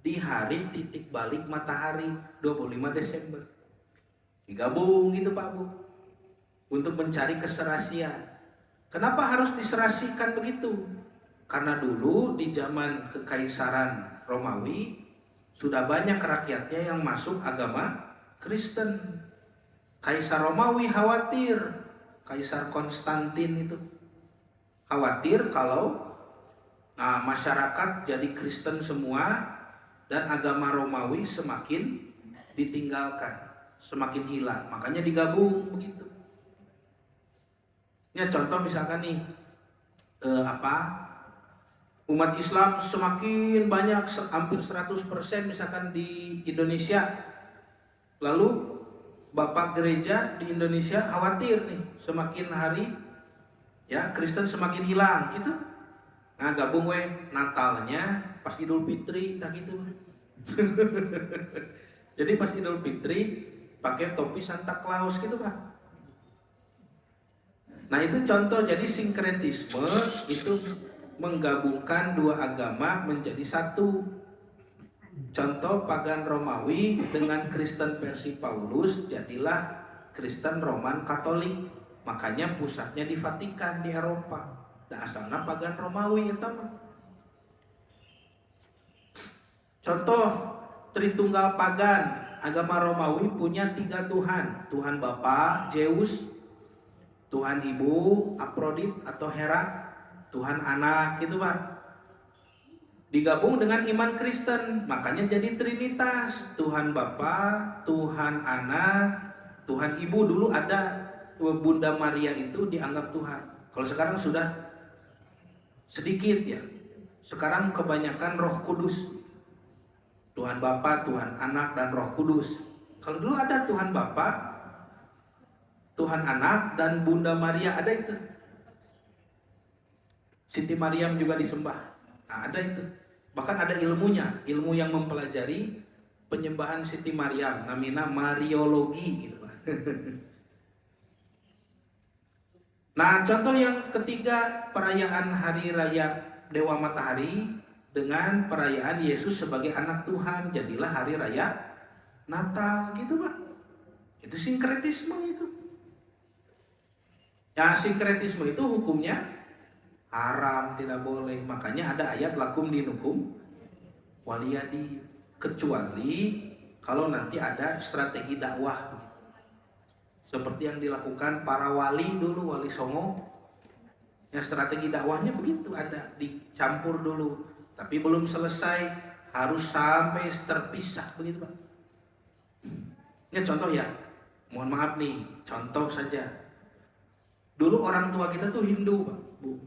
Di hari titik balik matahari, 25 Desember. Digabung gitu Pak Bu, untuk mencari keserasian. Kenapa harus diserasikan begitu? Karena dulu di zaman kekaisaran Romawi sudah banyak rakyatnya yang masuk agama Kristen. Kaisar Romawi khawatir, Kaisar Konstantin itu khawatir kalau masyarakat jadi Kristen semua dan agama Romawi semakin ditinggalkan, semakin hilang, makanya digabung begitu. Ya contoh misalkan nih umat Islam semakin banyak, hampir 100% misalkan di Indonesia, lalu Bapak gereja di Indonesia khawatir nih semakin hari ya Kristen semakin hilang gitu. Nah gabung Natalnya pas Idul Fitri tak gitu. Jadi pas Idul Fitri pakai topi Santa Claus gitu Pak. Nah itu contoh, jadi sinkretisme itu menggabungkan dua agama menjadi satu. Contoh pagan Romawi dengan Kristen versi Paulus, jadilah Kristen Roman Katolik. Makanya pusatnya di Vatikan di Eropa. Nah asalnya pagan Romawi itu mah. Contoh Tritunggal pagan. Agama Romawi punya 3 Tuhan. Tuhan Bapa, Zeus. Tuhan Ibu, Afrodit atau Hera. Tuhan Anak, gitu Pak. Digabung dengan iman Kristen, makanya jadi Trinitas. Tuhan Bapa, Tuhan Anak, Tuhan Ibu. Dulu ada Bunda Maria itu dianggap Tuhan. Kalau sekarang sudah sedikit ya. Sekarang kebanyakan Roh Kudus. Tuhan Bapa, Tuhan Anak, dan Roh Kudus. Kalau dulu ada Tuhan Bapa, Tuhan Anak, dan Bunda Maria, ada itu. Siti Maryam juga disembah. Nah, ada itu. Bahkan ada ilmunya, ilmu yang mempelajari penyembahan Siti Maryam, namanya Mariologi gitu. Nah, contoh yang ketiga, perayaan hari raya Dewa Matahari dengan perayaan Yesus sebagai anak Tuhan, jadilah hari raya Natal gitu, Pak. Itu sinkretisme itu. Ya, sinkretisme itu hukumnya haram, tidak boleh. Makanya ada ayat lakum dinukum waliyadi, kecuali kalau nanti ada strategi dakwah seperti yang dilakukan para wali dulu, wali Songo. Ya, strategi dakwahnya begitu, ada dicampur dulu, tapi belum selesai, harus sampai terpisah begitu, Pak. Ini contoh ya, mohon maaf nih, contoh saja. Dulu orang tua kita tuh Hindu, Pak, Bu.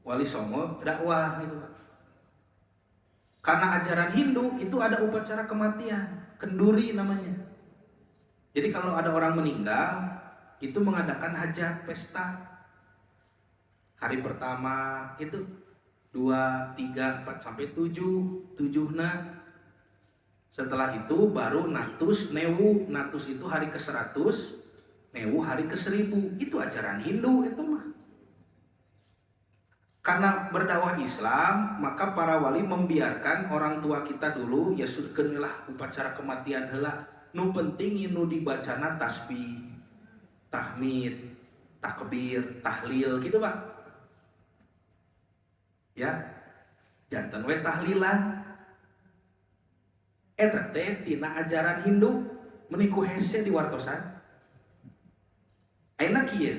Wali Songo dakwah gitu, Pak. Karena ajaran Hindu itu ada upacara kematian, kenduri namanya. Jadi kalau ada orang meninggal, itu mengadakan hajat, pesta. Hari pertama itu 2, 3, 4 sampai 7 nah. Setelah itu baru natus, newu. Natus itu hari ke-100, newu hari ke-1000. Itu ajaran Hindu itu mah. Karena berdakwah Islam, maka para wali membiarkan orang tua kita dulu ya sudkeunlah upacara kematian heula. Nu penting nu dibacana tasbih, tahmid, takbir, tahlil gitu, Pak. Ya, janten we tahlilan. Eta teh tina ajaran Hindu meniku hese di wartosan. Ayeuna kieu,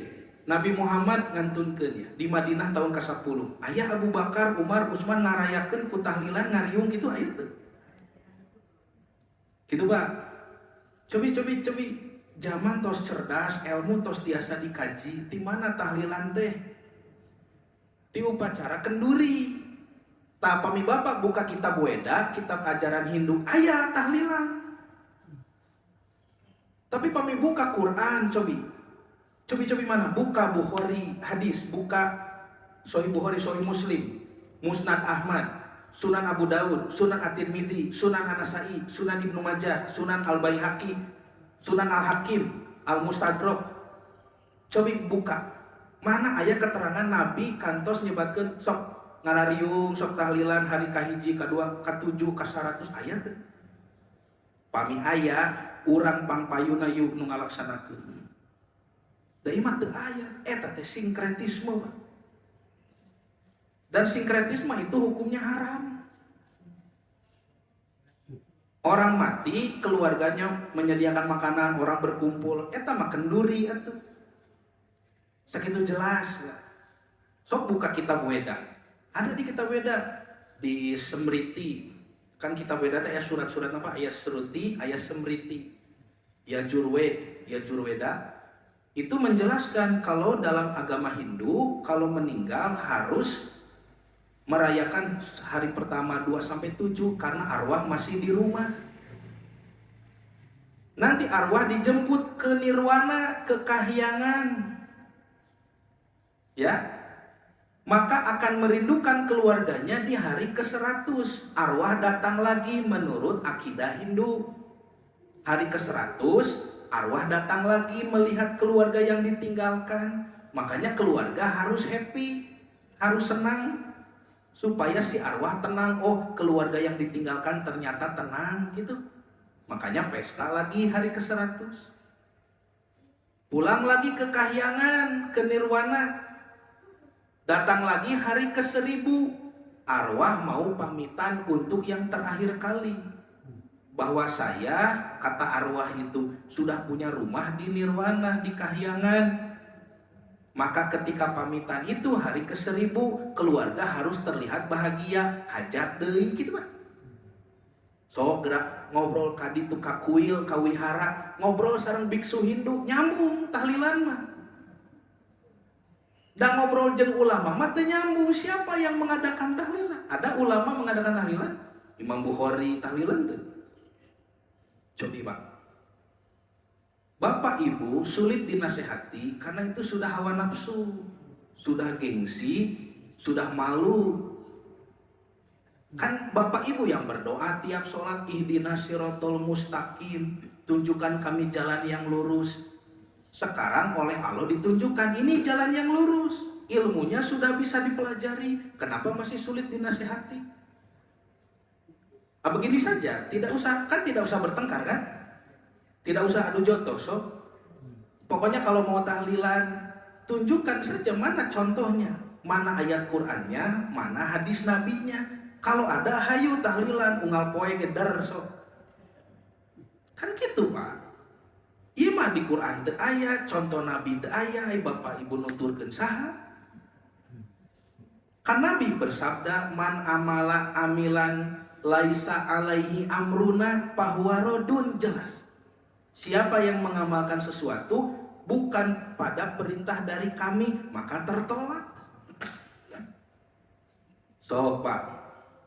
Nabi Muhammad ngantunkeun ya di Madinah tahun ke-10. Aya Abu Bakar, Umar, Utsman ngarayakeun ku tahlilan ngariung gitu aya teu. Gitu, Pak. Cobi zaman tos cerdas, ilmu tos tiasa dikaji. Di mana tahlilan teh? Di upacara kenduri. Tah pami bapak buka kitab Weda, kitab ajaran Hindu, aya tahlilan. Tapi pami buka Quran, cobi mana? Buka Bukhari hadis, buka Sahih Bukhari, Sahih Muslim, Musnad Ahmad, Sunan Abu Daud, Sunan At-Tirmidzi, Sunan An-Nasa'i, Sunan Ibnu Majah, Sunan Al-Baihaqi, Sunan Al-Hakim, Al-Mustadrak. Cobi buka. Mana aya keterangan Nabi kantos nyebatkeun sok ngarariung, sok tahlilan hari kahiji, kadua, katujuh, ka100 aya teu? Pami aya, urang pangpayuna yuk nu ngalaksanakeun. Da ieu mah teu aya, eta teh sinkretisme, Pak. Dan sinkretisme itu hukumnya haram. Orang mati, keluarganya menyediakan makanan, orang berkumpul, eta mah kenduri atuh. Sakitu jelas, ya. Sok buka kitab Weda. Ada di kitab Weda di Semriti. Kan kitab Weda teh aya surat-surat apa? Aya Sruti, aya Semriti. Ya Jurweda. Itu menjelaskan kalau dalam agama Hindu, kalau meninggal harus merayakan hari pertama 2 sampai 7 karena arwah masih di rumah. Nanti arwah dijemput ke nirwana, ke kahyangan. Ya. Maka akan merindukan keluarganya di hari ke-100. Arwah datang lagi menurut akidah Hindu. Hari ke-100 arwah datang lagi melihat keluarga yang ditinggalkan. Makanya keluarga harus happy, harus senang. Supaya si arwah tenang, oh keluarga yang ditinggalkan ternyata tenang gitu. Makanya pesta lagi hari ke-100. Pulang lagi ke kahyangan, ke nirwana. Datang lagi hari ke-1000. Arwah mau pamitan untuk yang terakhir kali. Bahwa saya, kata arwah itu, sudah punya rumah di nirwana, di kahyangan. Maka ketika pamitan itu hari ke-1000, keluarga harus terlihat bahagia, hajat deui gitu, Pak. So gerak ngobrol kadi tu kakuil, kawihara, ngobrol sareng biksu Hindu, nyambung tahlilan mah. Dan ngobrol jeung ulama mah teu nyambung, siapa yang mengadakan tahlilan? Ada ulama mengadakan tahlilan? Imam Bukhari tahlilan teu? Cobi, Pak. Bapak ibu sulit dinasehati karena itu sudah hawa nafsu, sudah gengsi, sudah malu. Kan Bapak Ibu yang berdoa tiap sholat, ihdinas siratal mustaqim, tunjukkan kami jalan yang lurus. Sekarang oleh Allah ditunjukkan ini jalan yang lurus. Ilmunya sudah bisa dipelajari. Kenapa masih sulit dinasihati? Begini saja, tidak usah bertengkar kan? Tidak usah adu jotos. So. Pokoknya kalau mau tahlilan, tunjukkan saja mana contohnya, mana ayat Qur'annya, mana hadis nabinya. Kalau ada, hayu tahlilan unggal poe gedar so. Kan gitu Pak. Ieu mah di Quran teu aya, contoh nabi teu aya, Bapak Ibu nuturkeun saha? Kan Nabi bersabda, man amala amilan laisa alaihi amruna fahuwa radun, jelas. Siapa yang mengamalkan sesuatu bukan pada perintah dari kami, maka tertolak. So Pak,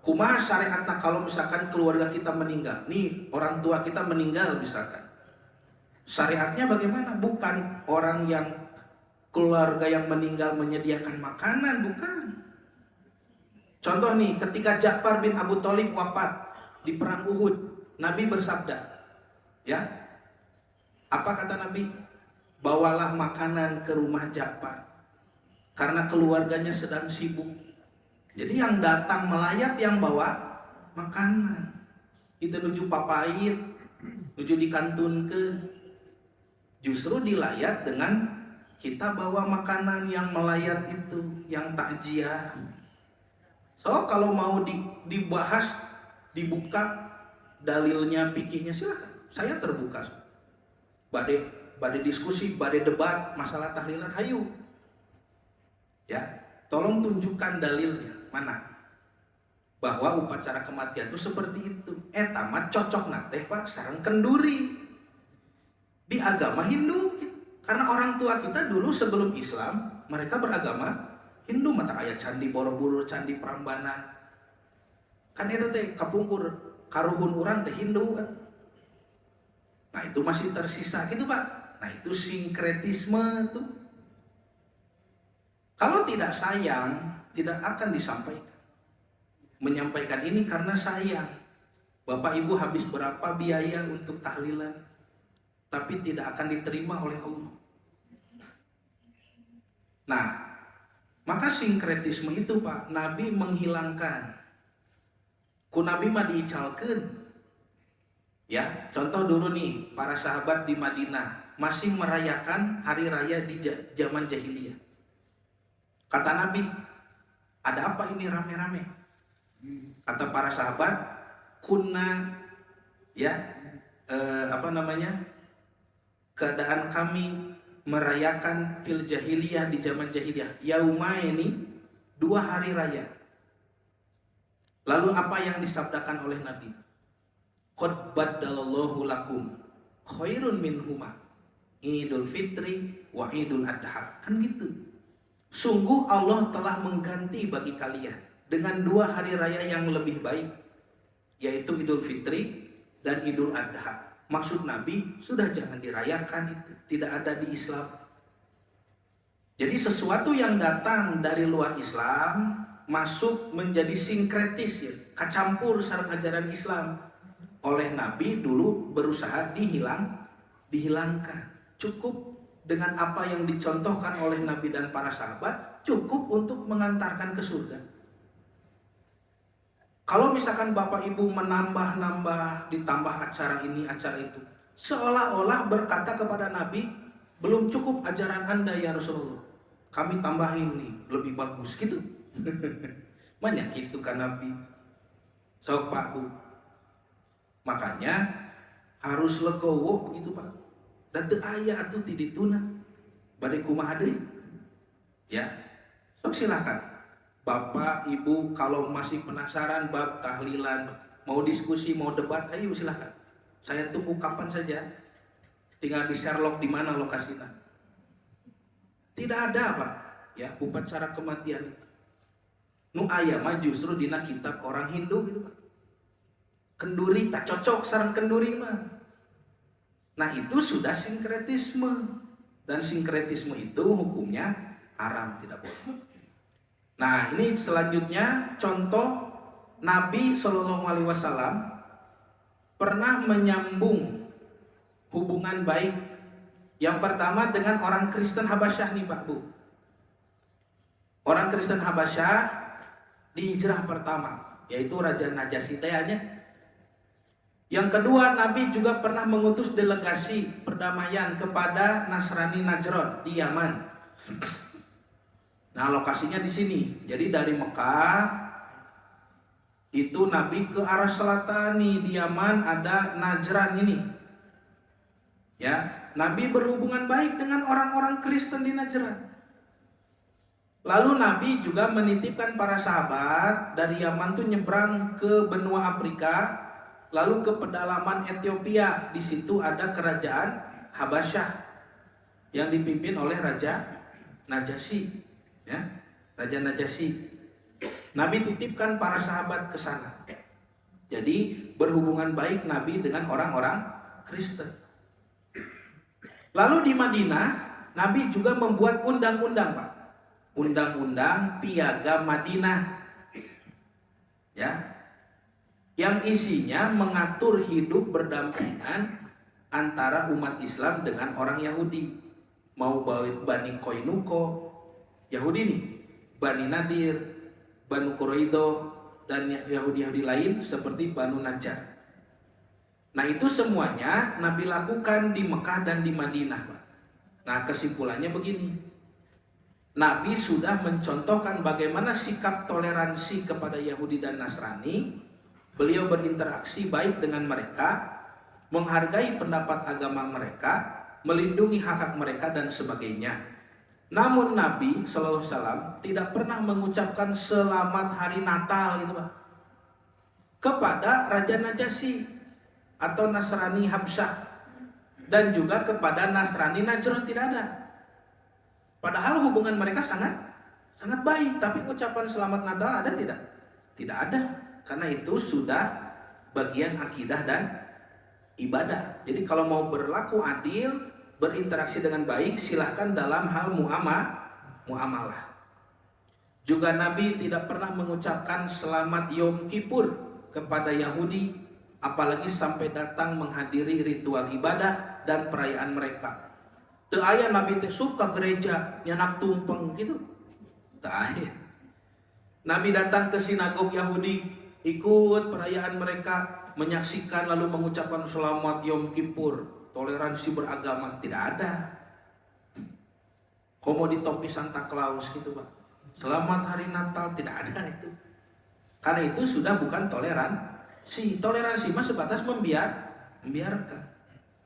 kumaha syariatna kalau misalkan keluarga kita meninggal, nih orang tua kita meninggal misalkan, syariatnya bagaimana? Bukan orang yang keluarga yang meninggal menyediakan makanan, bukan. Contoh nih, ketika Ja'far bin Abu Thalib wafat di perang Uhud, Nabi bersabda, ya, apa kata Nabi? Bawalah makanan ke rumah Ja'far, karena keluarganya sedang sibuk. Jadi yang datang melayat yang bawa makanan. Itu nuju papait, nuju dikantunkeun. Justru dilayat dengan kita bawa makanan yang melayat itu, yang takjiah. So kalau mau dibahas, dibuka dalilnya, fikihnya, silakan. Saya terbuka. Badai diskusi, badai debat masalah tahlilan, hayu. Ya, tolong tunjukkan dalilnya mana bahwa upacara kematian itu seperti itu. Tamat cocok teh Pak sareng kenduri di agama Hindu gitu. Karena orang tua kita dulu sebelum Islam mereka beragama Hindu, mata ayat candi Borobudur, candi Prambanan. Kan itu teh kapungkur karuhun orang teh Hindu kan. Nah itu masih tersisa gitu Pak. Nah itu sinkretisme tuh. Kalau tidak sayang, tidak akan disampaikan. Menyampaikan ini karena sayang. Bapak Ibu habis berapa biaya untuk tahlilan, tapi tidak akan diterima oleh Allah. Nah, maka sinkretisme itu Pak, Nabi menghilangkan. Ku Nabi mah diicalkeun. Ya, contoh dulu nih, para sahabat di Madinah masih merayakan hari raya di zaman jahiliyah. Kata Nabi, ada apa ini rame-rame? Kata para sahabat, kunna, ya, keadaan kami merayakan fil jahiliyah, di zaman jahiliyah, yaumaini, 2 hari raya. Lalu apa yang disabdakan oleh Nabi? Qad baddalallahu lakum khairun minhuma Idul Fitri wa Idul Adha. Kan gitu. Sungguh Allah telah mengganti bagi kalian dengan 2 hari raya yang lebih baik, yaitu Idul Fitri dan Idul Adha. Maksud Nabi, sudah jangan dirayakan itu, tidak ada di Islam. Jadi sesuatu yang datang dari luar Islam masuk menjadi sinkretis, ya, kacampur sareng ajaran Islam. Oleh Nabi dulu berusaha dihilangkan. Cukup dengan apa yang dicontohkan oleh Nabi dan para sahabat, cukup untuk mengantarkan ke surga. Kalau misalkan Bapak Ibu menambah-nambah, ditambah acara ini, acara itu, seolah-olah berkata kepada Nabi, belum cukup ajaran Anda ya Rasulullah, kami tambahin nih, lebih bagus gitu. Banyak gitu kan Nabi. Sok Pak Bu. Makanya harus legowo begitu Pak. Dan teu aya atuh ti dituna. Bade kumaha deui? Ya. Sok silakan. Bapak, Ibu kalau masih penasaran bab tahlilan, mau diskusi, mau debat, ayo silakan. Saya tunggu kapan saja. Tinggal di Sherlock di mana lokasinya. Tidak ada Pak, ya, upacara kematian itu. Nu aya mah justru dina kitab orang Hindu gitu Pak. Kenduri tak cocok sareng kenduri mah. Nah itu sudah sinkretisme. Dan sinkretisme itu hukumnya haram, tidak boleh. Nah ini selanjutnya contoh Nabi Shallallahu Alaihi Wasallam pernah menyambung hubungan baik. Yang pertama dengan orang Kristen Habasyah nih Pak Bu. Orang Kristen Habasyah di hijrah pertama, yaitu Raja Najasyi tayanya. Yang kedua, Nabi juga pernah mengutus delegasi perdamaian kepada Nasrani Najran di Yaman. Nah, lokasinya di sini. Jadi dari Mekah itu Nabi ke arah selatan nih, di Yaman ada Najran ini. Ya, Nabi berhubungan baik dengan orang-orang Kristen di Najran. Lalu Nabi juga menitipkan para sahabat dari Yaman tuh nyebrang ke benua Afrika, lalu ke pedalaman Ethiopia. Di situ ada kerajaan Habasyah yang dipimpin oleh Raja Najasyi, ya, Raja Najasyi. Nabi titipkan para sahabat ke sana. Jadi berhubungan baik Nabi dengan orang-orang Kristen. Lalu di Madinah, Nabi juga membuat undang-undang, Pak. Undang-undang Piagam Madinah, ya, yang isinya mengatur hidup berdampingan antara umat Islam dengan orang Yahudi. Mau Bani Koinuko, Yahudi nih, Bani Nadir, Banu Quraidah, dan Yahudi-Yahudi lain seperti Banu Najjar. Nah, itu semuanya Nabi lakukan di Mekah dan di Madinah, Pak. Nah, kesimpulannya begini. Nabi sudah mencontohkan bagaimana sikap toleransi kepada Yahudi dan Nasrani. Beliau berinteraksi baik dengan mereka, menghargai pendapat agama mereka, melindungi hak-hak mereka dan sebagainya. Namun Nabi Sallallahu Alaihi Wasallam tidak pernah mengucapkan selamat hari Natal gitu Pak kepada Raja Najasyi atau Nasrani Habsyah, dan juga kepada Nasrani Najran, tidak ada. Padahal hubungan mereka sangat baik, tapi ucapan selamat Natal ada tidak? Tidak ada, karena itu sudah bagian akidah dan ibadah. Jadi kalau mau berlaku adil, berinteraksi dengan baik, silahkan dalam hal muamalah. Juga Nabi tidak pernah mengucapkan selamat Yom Kippur kepada Yahudi, apalagi sampai datang menghadiri ritual ibadah dan perayaan mereka. Teu aya Nabi teh suka gereja nyanak tumpeng gitu. Teu aya. Nabi datang ke sinagog Yahudi, ikut perayaan mereka, menyaksikan lalu mengucapkan selamat Yom Kippur, toleransi beragama, tidak ada. Komo di topi Santa Claus gitu Pak. Selamat hari Natal, tidak ada itu. Karena itu sudah bukan toleransi. Toleransi mah sebatas membiarkan.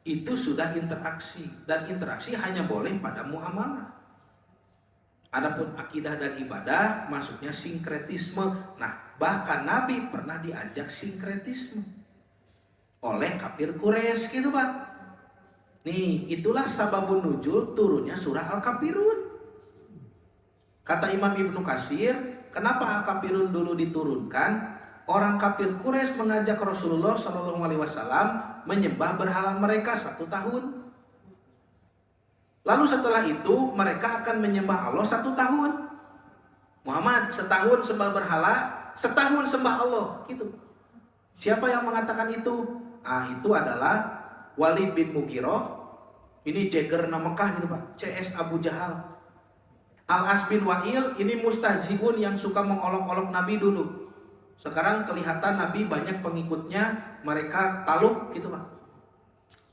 Itu sudah interaksi, dan interaksi hanya boleh pada muamalah. Adapun akidah dan ibadah masuknya sinkretisme. Nah, bahkan Nabi pernah diajak sinkretisme oleh kafir Quraisy gitu Pak. Nih, itulah sababun nuzul turunnya surah Al-Kafirun. Kata Imam Ibnu Katsir, kenapa Al-Kafirun dulu diturunkan? Orang kafir Quraisy mengajak Rasulullah SAW menyembah berhala mereka 1 tahun. Lalu setelah itu mereka akan menyembah Allah 1 tahun. Muhammad setahun sembah berhala, setahun sembah Allah, gitu. Siapa yang mengatakan itu? Itu adalah Walid bin Mughirah. Ini Jagger nama Mekah gitu Pak. CS Abu Jahal. Al-As bin Wa'il, ini mustahziun yang suka mengolok-olok Nabi dulu. Sekarang kelihatan Nabi banyak pengikutnya, mereka taluk gitu Pak.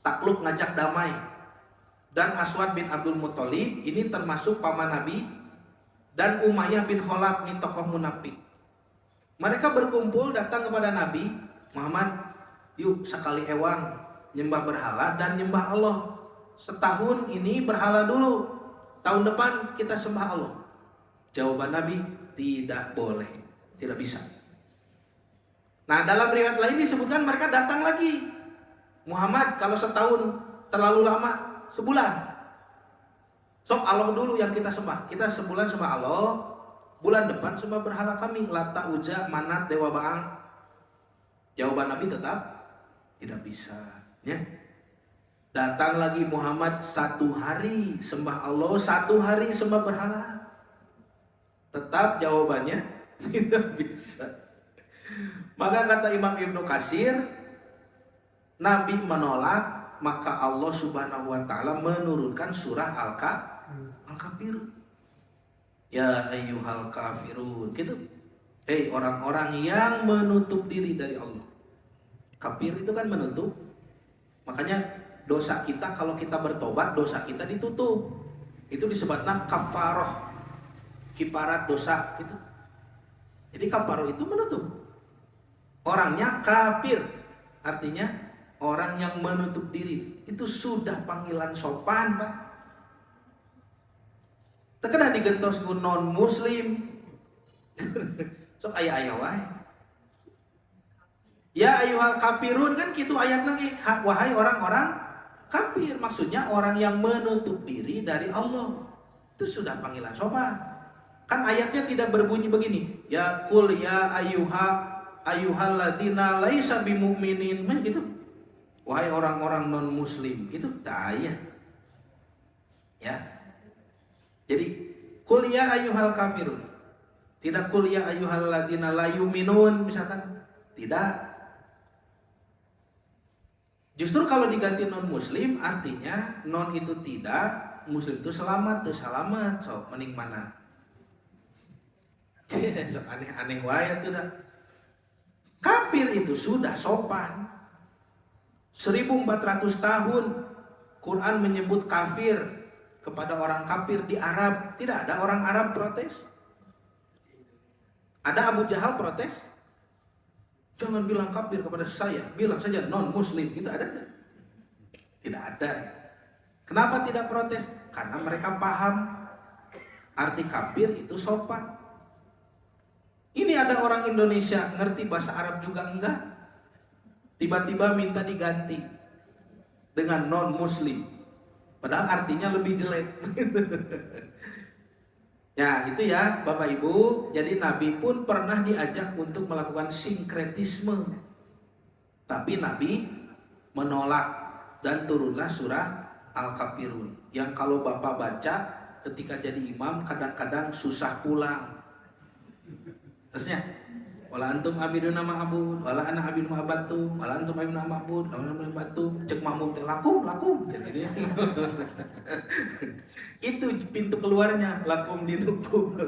Takluk, ngajak damai. Dan Aswad bin Abdul Muthalib ini termasuk paman Nabi, dan Umayyah bin Khalaf ini tokoh munafik. Mereka berkumpul datang kepada Nabi Muhammad, yuk sekali ewang nyembah berhala dan nyembah Allah. Setahun ini berhala dulu, tahun depan kita sembah Allah. Jawaban Nabi, tidak boleh, tidak bisa. Nah, dalam riwayat lain disebutkan mereka datang lagi. Muhammad, kalau setahun terlalu lama, sebulan. Sok Allah dulu yang kita sembah. Kita sebulan sembah Allah, bulan depan sembah berhala kami, Lata, Uzza, Manat, Dewa Baang. Jawaban Nabi tetap tidak bisa, ya. Datang lagi Muhammad, 1 hari sembah Allah, 1 hari sembah berhala. Tetap jawabannya tidak bisa. Maka kata Imam Ibnu Katsir, Nabi menolak, maka Allah Subhanahu wa taala menurunkan surah Al-Kafirun. Ya ayyuhal kafirun, gitu. Hei orang-orang yang menutup diri dari Allah. Kafir itu kan menutup. Makanya dosa kita, kalau kita bertobat, dosa kita ditutup. Itu disebutnya kafaroh, kiparat dosa itu. Jadi kafaroh itu menutup. Orangnya kafir, artinya orang yang menutup diri. Itu sudah panggilan sopan, Pak. Terkena digentos ku non muslim. Sok aya wae. Ya ayyuhal kafirun kan gitu ayatnya, wahai orang-orang kafir, maksudnya orang yang menutup diri dari Allah. Itu sudah panggilan sopan. Kan ayatnya tidak berbunyi begini, ya kul ya ayyuhalladzina laisa bimu'minin, men gitu. Wahai orang-orang non muslim, gitu. Daya. Ya. Jadi kul ya ayyuhal kafirun. Tidak kul ya ayyuhalladzina la yu'minun misalkan. Tidak. Justru kalau diganti non muslim artinya non itu tidak, muslim itu selamat, tuh selamat. So, mending mana? So, aneh-aneh wae tuh dah. Kafir itu sudah sopan. 1400 tahun Quran menyebut kafir kepada orang kafir di Arab. Tidak ada orang Arab protes. Ada Abu Jahal protes. Jangan bilang kafir kepada saya, bilang saja non muslim. Itu ada tidak? Tidak ada. Kenapa tidak protes? Karena mereka paham arti kafir itu sopan. Ini ada orang Indonesia ngerti bahasa Arab juga enggak, tiba-tiba minta diganti dengan non muslim, padahal artinya lebih jelek. Ya itu ya Bapak Ibu. Jadi Nabi pun pernah diajak untuk melakukan sinkretisme, tapi Nabi menolak dan turunlah surah Al-Kafirun, yang kalau Bapak baca ketika jadi imam kadang-kadang susah pulang. Terusnya, wala antum abiduna ma'abud, wala ana abidun ma'abatum, wala antum abiduna ma'abud, wala ana ma'abatum, cek makmum teh lakum, jadi itu pintu keluarnya, lakum dinukum.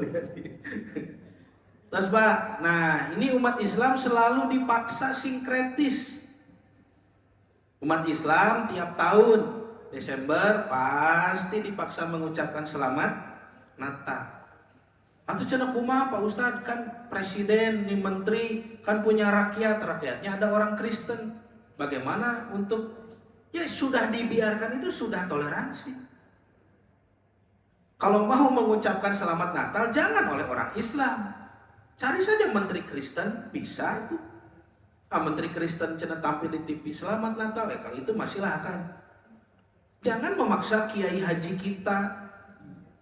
Terus Pak, nah ini umat Islam selalu dipaksa sinkretis. Umat Islam tiap tahun Desember pasti dipaksa mengucapkan selamat Natal. Atau cenah kumaha Pak Ustadz, kan presiden, nih menteri, kan punya rakyatnya ada orang Kristen. Bagaimana untuk, ya sudah dibiarkan, itu sudah toleransi. Kalau mau mengucapkan selamat Natal jangan oleh orang Islam. Cari saja menteri Kristen, bisa itu. Menteri Kristen cenah tampil di TV selamat Natal, ya kalau itu masih lahan. Jangan memaksa kiai haji kita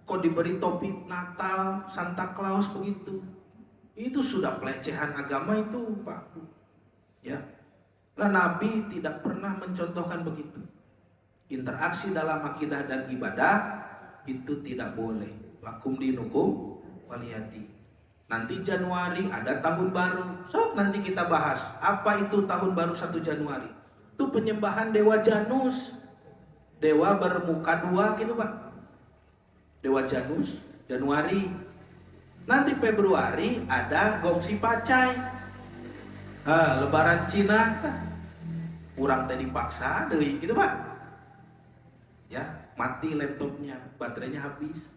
kok diberi topi Natal, Santa Claus begitu. Itu sudah pelecehan agama itu, Pak. Ya. Nah, Nabi tidak pernah mencontohkan begitu. Interaksi dalam akidah dan ibadah itu tidak boleh. Lakum dinukum waliyadi. Nanti Januari ada tahun baru. Sok nanti kita bahas apa itu tahun baru 1 Januari. Itu penyembahan dewa Janus. Dewa bermuka dua gitu, Pak. Dewa Janus, Januari. Nanti Februari ada Gongsi Pacai. Lebaran Cina. Kurang tadi paksa deui gitu, Pak. Ya, mati laptopnya, baterainya habis.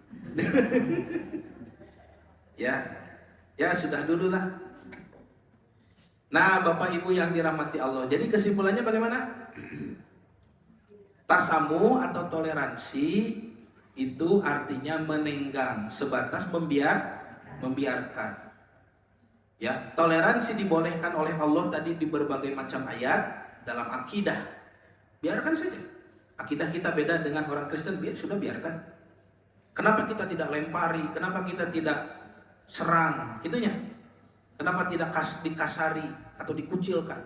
Ya sudah dulu lah. Nah, Bapak Ibu yang dirahmati Allah. Jadi kesimpulannya bagaimana? Tasamu atau toleransi itu artinya menenggang, sebatas membiarkan. Ya, toleransi dibolehkan oleh Allah tadi di berbagai macam ayat dalam akidah. Biarkan saja. Akidah kita beda dengan orang Kristen, sudah biarkan. Kenapa kita tidak lempari? Kenapa kita tidak serang? Gitunya. Kenapa tidak dikasari atau dikucilkan?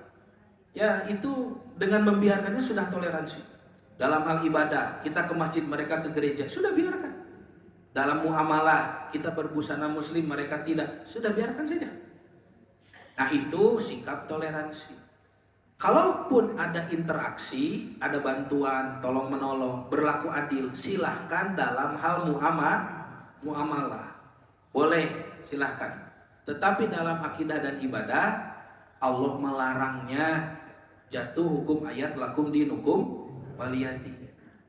Ya, itu dengan membiarkannya sudah toleransi. Dalam hal ibadah, kita ke masjid, mereka ke gereja, sudah biarkan. Dalam muamalah, kita berbusana muslim, mereka tidak, sudah biarkan saja. Nah itu sikap toleransi. Kalaupun ada interaksi, ada bantuan, tolong menolong, berlaku adil, silahkan dalam hal muamalah. Boleh, silahkan. Tetapi dalam akidah dan ibadah, Allah melarangnya. Jatuh hukum ayat lakum dinukum waliyadi.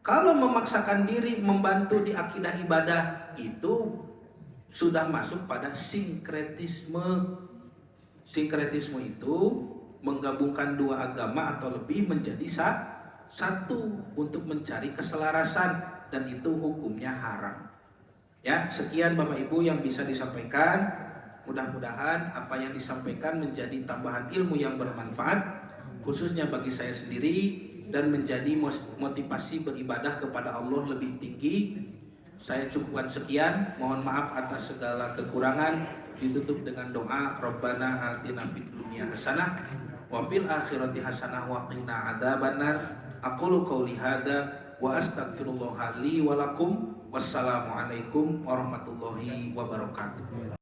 Kalau memaksakan diri membantu di akidah ibadah, itu sudah masuk pada sinkretisme. Sinkretisme itu menggabungkan dua agama atau lebih menjadi satu untuk mencari keselarasan, dan itu hukumnya haram. Ya, sekian Bapak Ibu yang bisa disampaikan. Mudah-mudahan apa yang disampaikan menjadi tambahan ilmu yang bermanfaat khususnya bagi saya sendiri dan menjadi motivasi beribadah kepada Allah lebih tinggi. Saya cukupkan sekian, mohon maaf atas segala kekurangan. Ditutup dengan doa Rabbana atina fid dunya hasanah wa fil akhirati hasanah wa qina adzabannar. Aqulu qouli hadza wa astaghfirullah li wa lakum. Wassalamualaikum warahmatullahi wabarakatuh.